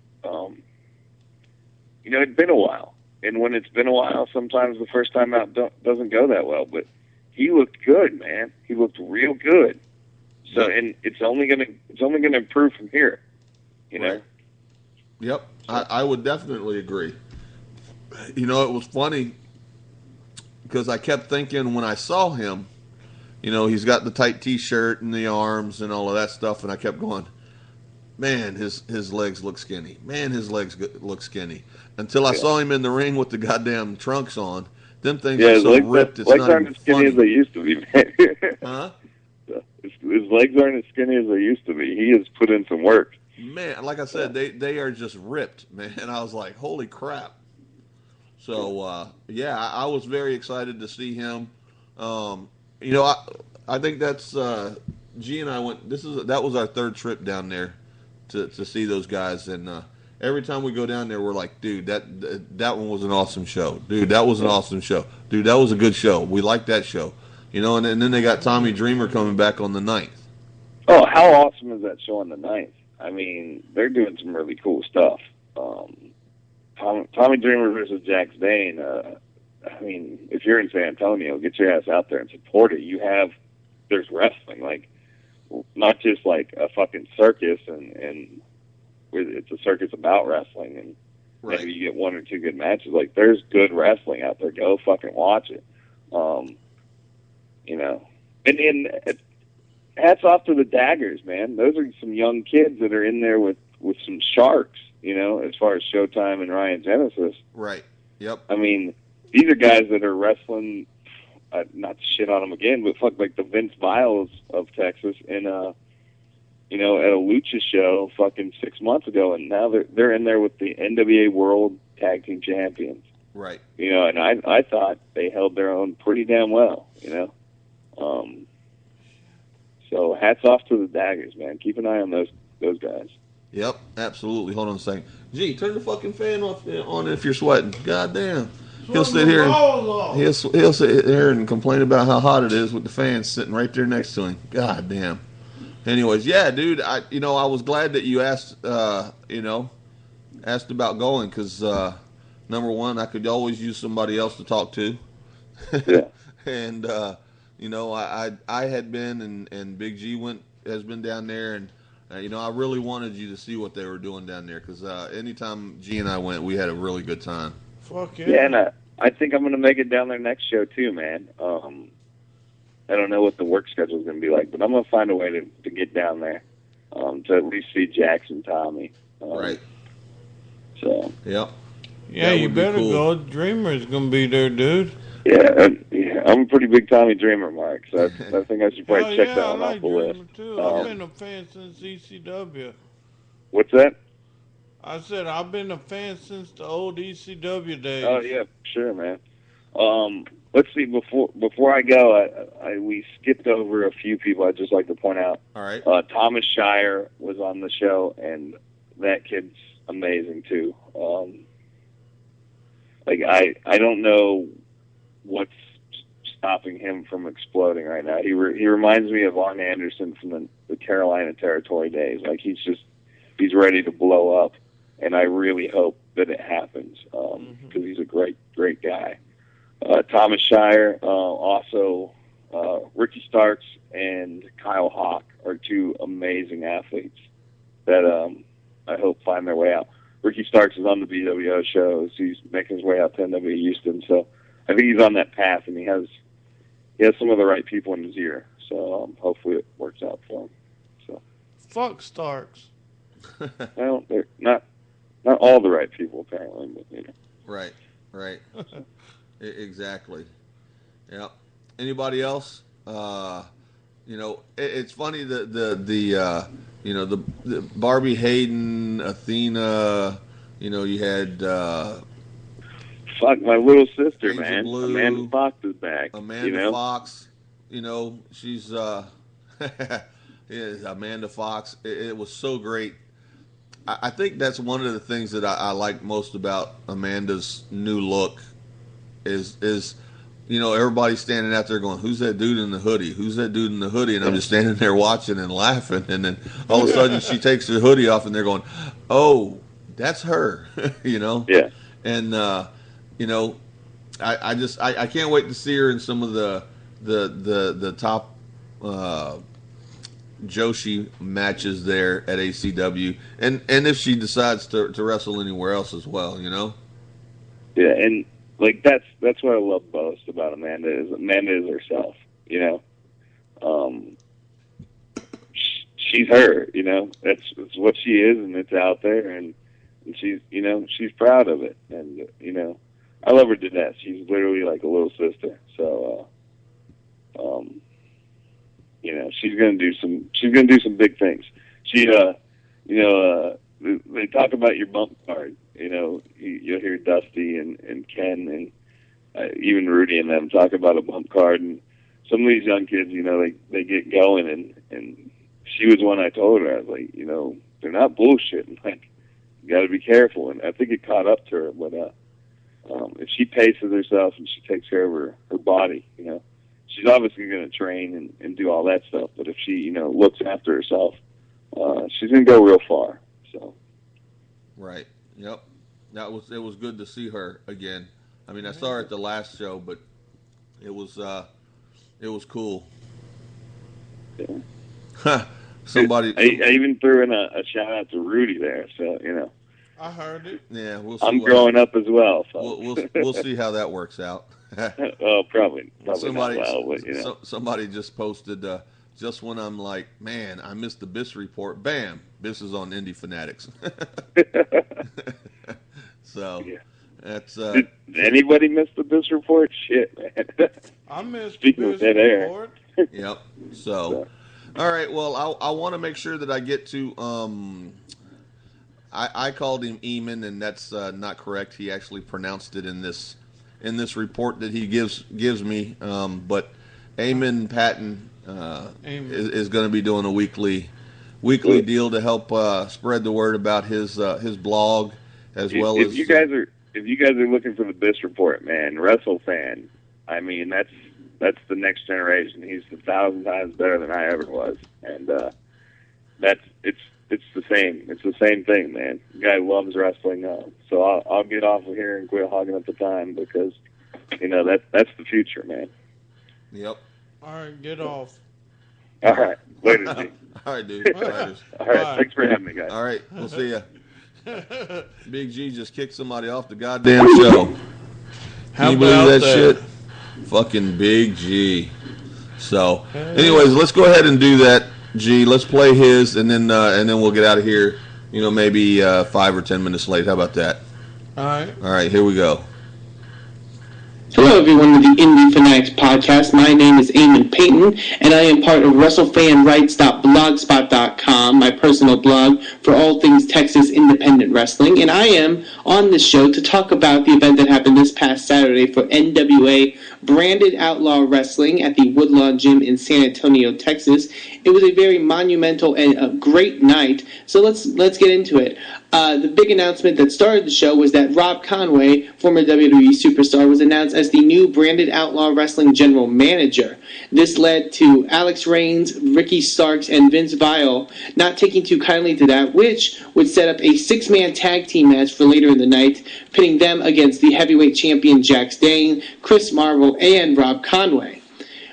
you know, it'd been a while, and when it's been a while, sometimes the first time out doesn't go that well. But he looked good, man. He looked real good. So, and it's only gonna improve from here, you know. Right. Yep, I would definitely agree. You know, it was funny because I kept thinking when I saw him, you know, he's got the tight T-shirt and the arms and all of that stuff, and I kept going, man, his legs look skinny. Man, his legs look skinny. Until I saw him in the ring with the goddamn trunks on, them things are so ripped. It's legs not aren't even as skinny funny. as they used to be, man. Huh? His legs aren't as skinny as they used to be. He has put in some work. Man, like I said, they are just ripped, man. And I was like, holy crap. So, yeah, I was very excited to see him. I think that's G and I went. That was our third trip down there to see those guys, and every time we go down there, we're like, dude, that one was an awesome show. Dude, that was an awesome show. Dude, that was a good show. We liked that show. And then they got Tommy Dreamer coming back on the 9th. Oh, how awesome is that show on the 9th? I mean, they're doing some really cool stuff. Tommy Dreamer versus Jax Dane. I mean, if you're in San Antonio, get your ass out there and support it. There's wrestling, like, not just like a fucking circus, and it's a circus about wrestling, and maybe you get one or two good matches. Like, there's good wrestling out there. Go fucking watch it. And hats off to the Daggers, man. Those are some young kids that are in there with some sharks, as far as Showtime and Ryan Genesis. Right. Yep. I mean, these are guys that are wrestling, not to shit on them again, but fuck, like the Vince Viles of Texas in at a Lucha show fucking 6 months ago, and now they're in there with the NWA World Tag Team Champions. Right. And I thought they held their own pretty damn well, So hats off to the Daggers, man. Keep an eye on those guys. Yep, absolutely. Hold on a second. Gee, turn the fucking fan off on if you're sweating. God damn. He'll sit here and he'll sit here and complain about how hot it is with the fan sitting right there next to him. God damn. Anyways, yeah, dude. I was glad that you asked asked about going, because number one, I could always use somebody else to talk to. Yeah. And I had been, and Big G has been down there, and I really wanted you to see what they were doing down there, because anytime G and I went, we had a really good time. Fuck yeah. Yeah, and I think I'm going to make it down there next show too, man. I don't know what the work schedule is going to be like, but I'm going to find a way to get down there to at least see Jax and Tommy. Right. So. Yep. Yeah, you better go. Dreamer's going to be there, dude. Yeah, I'm a pretty big Tommy Dreamer, Mark, so I think I should probably check that one off the list. Too. I've been a fan since ECW. What's that? I said I've been a fan since the old ECW days. Oh yeah, sure, man. Let's see. Before I go, we skipped over a few people I'd just like to point out. All right. Thomas Shire was on the show, and that kid's amazing too. I don't know what's stopping him from exploding right now. He reminds me of Arn Anderson from the Carolina Territory days. Like, he's ready to blow up, and I really hope that it happens, because he's a great guy. Thomas Shire, also Ricky Starks and Kyle Hawk are two amazing athletes that I hope find their way out. Ricky Starks is on the BWO shows. He's making his way out to NWA Houston, so I think he's on that path, and he has some of the right people in his ear. So hopefully it works out for him. So fuck Starks. Well, they're not all the right people apparently, but Right. Exactly. Yeah. Anybody else? It's funny the Barbie Hayden, Athena. You had. Fuck, my little sister, Angel man. Blue, Amanda Fox is back. Amanda Fox, she's Amanda Fox. It was so great. I think that's one of the things that I like most about Amanda's new look is everybody's standing out there going, who's that dude in the hoodie? Who's that dude in the hoodie? And I'm just standing there watching and laughing, and then all of a sudden she takes her hoodie off and they're going, oh, that's her. Yeah. And I can't wait to see her in some of the top Joshi matches there at ACW, and if she decides to wrestle anywhere else as well, Yeah, and like that's what I love most about Amanda is herself, she's her, that's what she is, and it's out there, and she's she's proud of it, and I love her to death. She's literally like a little sister. So, you know, she's gonna do some big things. She, they talk about your bump card. You know, you'll hear Dusty and Ken and even Rudy and them talk about a bump card. And some of these young kids, you know, they get going. And she was one I told her. I was like, you know, they're not bullshitting. Like, you got to be careful. And I think it caught up to her. But if she paces herself and she takes care of her body, you know, she's obviously going to train and do all that stuff. But if she, you know, looks after herself, she's going to go real far. So. Right. Yep. It was good to see her again. I mean, I saw her at the last show, but it was cool. Yeah. Somebody. I even threw in a shout out to Rudy there. So, you know. I heard it. Yeah, we'll see. I'm growing up as well. So. We'll see how that works out. Well, probably somebody, not well, but, you know. Somebody just posted, just when I'm like, man, I missed the Biss report, bam, Biss is on Indy Fanatics. So, yeah. That's... Did anybody miss the Biss report? Shit, man. I missed Speaking the of dead air. report. Yep. So, all right, well, I want to make sure that I get to... I called him Eamon, and that's not correct. He actually pronounced it in this report that he gives me. But Eamon Patton is going to be doing a weekly deal to help spread the word about his blog as well as. If you guys are looking for the Biss report, man, WrestleFan. I mean, that's the next generation. He's 1,000 times better than I ever was, and It's the same. It's the same thing, man. The guy loves wrestling now. So I'll get off of here and quit hogging up the time because, you know, that's the future, man. Yep. All right, get off. All right. Later, G. All right, dude. All right. Bye. Thanks for having me, guys. All right. We'll see ya. Big G just kicked somebody off the goddamn show. How Can you believe about that that? shit? Fucking Big G. So, anyways, let's go ahead and do that. G, let's play his, and then we'll get out of here. You know, maybe 5 or 10 minutes late. How about that? All right. All right, here we go. Hello, everyone of the Indy Fanatics Podcast. My name is Eamon Payton, and I am part of WrestleFanRights.blogspot.com, my personal blog for all things Texas independent wrestling. And I am on this show to talk about the event that happened this past Saturday for NWA Branded Outlaw Wrestling at the Woodlawn Gym in San Antonio, Texas. It was a very monumental and a great night, so let's get into it. The big announcement that started the show was that Rob Conway, former WWE superstar, was announced as the new Branded Outlaw Wrestling General Manager. This led to Alex Reigns, Ricky Starks, and Vince Vile not taking too kindly to that, which would set up a 6-man tag team match for later in the night, pitting them against the heavyweight champion Jax Dane, Chris Marvel, and Rob Conway.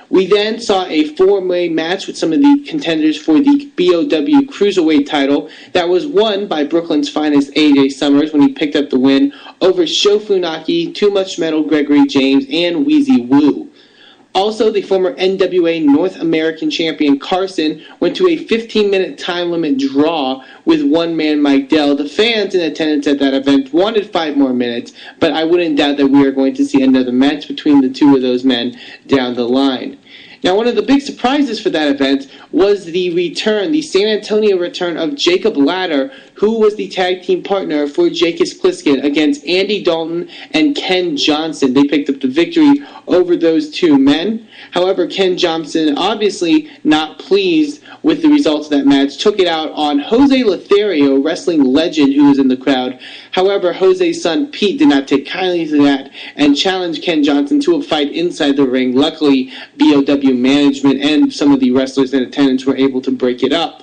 We then saw a 4-way match with some of the contenders for the BOW Cruiserweight title that was won by Brooklyn's finest AJ Summers when he picked up the win over Sho Funaki, Too Much Metal Gregory James, and Wheezy Woo. Also, the former NWA North American champion Carson went to a 15-minute time limit draw with one-man Mike Dell. The fans in attendance at that event wanted 5 more minutes, but I wouldn't doubt that we are going to see another match between the two of those men down the line. Now, one of the big surprises for that event was the San Antonio return of Jacob Ladder, who was the tag team partner for Jacobs Pliskin against Andy Dalton and Ken Johnson. They picked up the victory over those two men. However, Ken Johnson, obviously not pleased with the results of that match, took it out on Jose Lothario, wrestling legend who was in the crowd. However, Jose's son Pete did not take kindly to that and challenged Ken Johnson to a fight inside the ring. Luckily, BOW management and some of the wrestlers in attendance were able to break it up.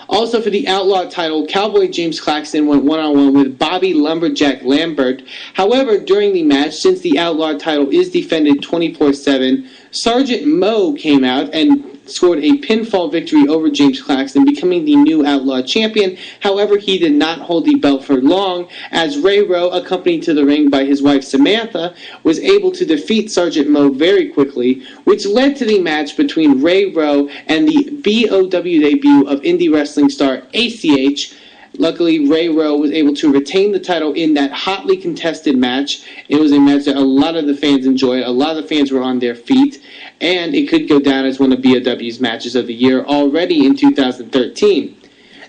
Also for the Outlaw title, Cowboy James Claxton went one-on-one with Bobby Lumberjack Lambert. However, during the match, since the Outlaw title is defended 24/7, Sergeant Mo came out and scored a pinfall victory over James Claxton, becoming the new Outlaw champion. However, he did not hold the belt for long, as Ray Rowe, accompanied to the ring by his wife Samantha, was able to defeat Sergeant Mo very quickly, which led to the match between Ray Rowe and the BOW debut of indie wrestling star ACH, Luckily, Ray Rowe was able to retain the title in that hotly contested match. It was a match that a lot of the fans enjoyed. A lot of the fans were on their feet, and it could go down as one of BOW's matches of the year already in 2013.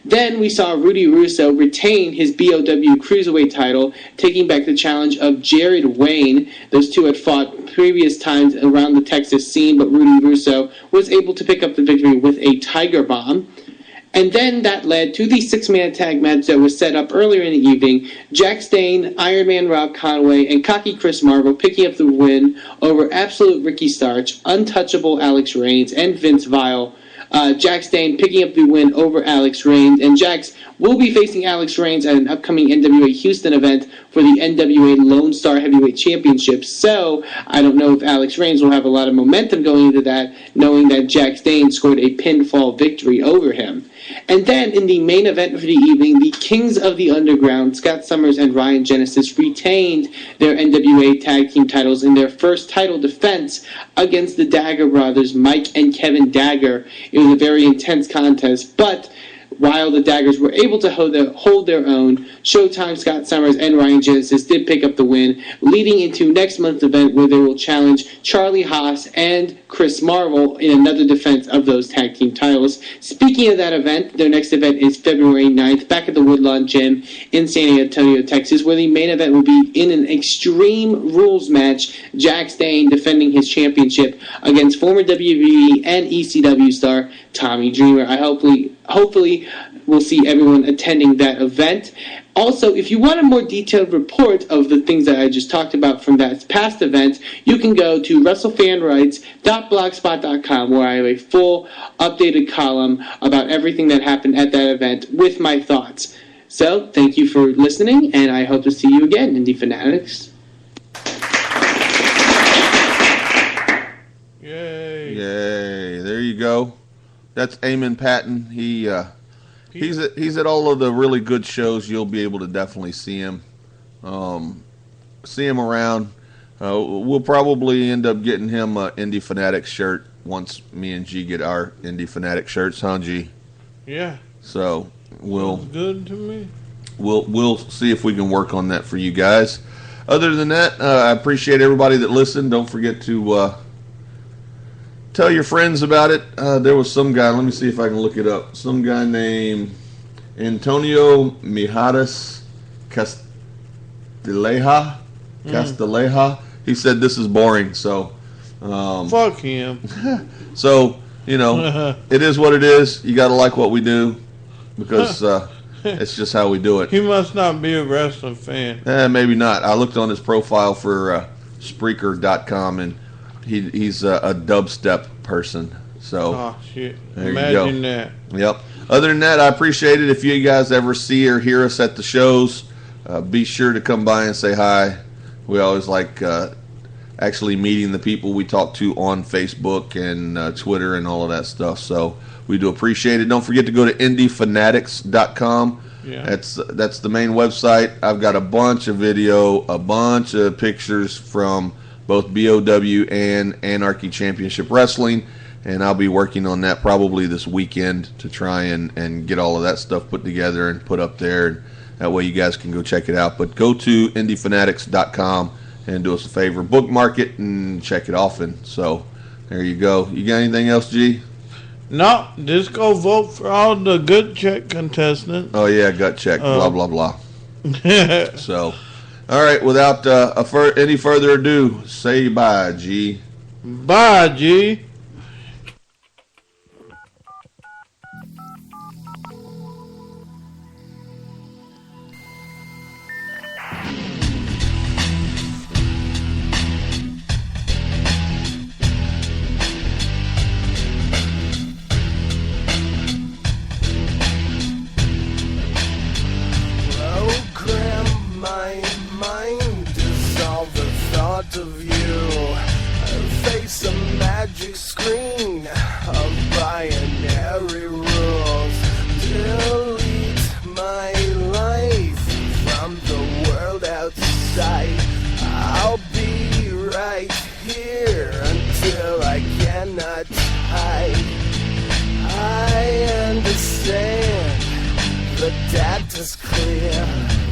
Then we saw Rudy Russo retain his BOW Cruiserweight title, taking back the challenge of Jared Wayne. Those two had fought previous times around the Texas scene, but Rudy Russo was able to pick up the victory with a Tiger Bomb. And then that led to the six-man tag match that was set up earlier in the evening. Jack Stane, Iron Man Rob Conway, and cocky Chris Marvel picking up the win over Absolute Ricky Starch, Untouchable Alex Reigns, and Vince Vile. Jack Stane picking up the win over Alex Reigns, and Jax will be facing Alex Reigns at an upcoming NWA Houston event for the NWA Lone Star Heavyweight Championship. So I don't know if Alex Reigns will have a lot of momentum going into that, knowing that Jack Stane scored a pinfall victory over him. And then in the main event for the evening, the Kings of the Underground, Scott Summers and Ryan Genesis, retained their NWA tag team titles in their first title defense against the Dagger brothers, Mike and Kevin Dagger. It was a very intense contest, but while the Daggers were able to hold their own, Showtime, Scott Summers, and Ryan Genesis did pick up the win, leading into next month's event where they will challenge Charlie Haas and Chris Marvel in another defense of those tag team titles. Speaking of that event, their next event is February 9th, back at the Woodlawn Gym in San Antonio, Texas, where the main event will be in an Extreme Rules match, Jack Stane defending his championship against former WWE and ECW star Tommy Dreamer. Hopefully we'll see everyone attending that event. Also, if you want a more detailed report of the things that I just talked about from that past event, you can go to WrestleFanRights.blogspot.com, where I have a full updated column about everything that happened at that event with my thoughts. So, thank you for listening, and I hope to see you again, Indy Fanatics. Yay. Yay. There you go. That's Eamon Patton. He's at all of the really good shows. You'll be able to definitely see him. See him around. We'll probably end up getting him an Indy Fanatics shirt once me and G get our Indy Fanatics shirts, huh, G? Yeah. So we'll good to me. We'll see if we can work on that for you guys. Other than that, I appreciate everybody that listened. Don't forget to tell your friends about it. There was some guy, let me see if I can look it up. Some guy named Antonio Mijares Castilleja. He said this is boring, so fuck him. So, it is what it is. You got to like what we do because it's just how we do it. He must not be a wrestling fan. Maybe not. I looked on his profile for Spreaker.com, and he's a dubstep person. So, oh, shit. There Imagine you go. that. Yep. Other than that, I appreciate it. If you guys ever see or hear us at the shows, be sure to come by and say hi. We always like actually meeting the people we talk to on Facebook and Twitter and all of that stuff. So we do appreciate it. Don't forget to go to indyfanatics.com. Yeah. That's the main website. I've got a bunch of video, a bunch of pictures from both BOW and Anarchy Championship Wrestling, and I'll be working on that probably this weekend to try and get all of that stuff put together and put up there. And that way you guys can go check it out. But go to indyfanatics.com and do us a favor, bookmark it and check it often. So there you go. You got anything else, G? No, just go vote for all the good check contestants. Oh, yeah, gut check, blah, blah, blah. So, all right, without any further ado, say bye, G. Bye, G. Program my mind dissolve the thought of you. Face a magic screen of binary rules. Delete my life from the world outside. I'll be right here until I cannot hide. I understand The debt is clear.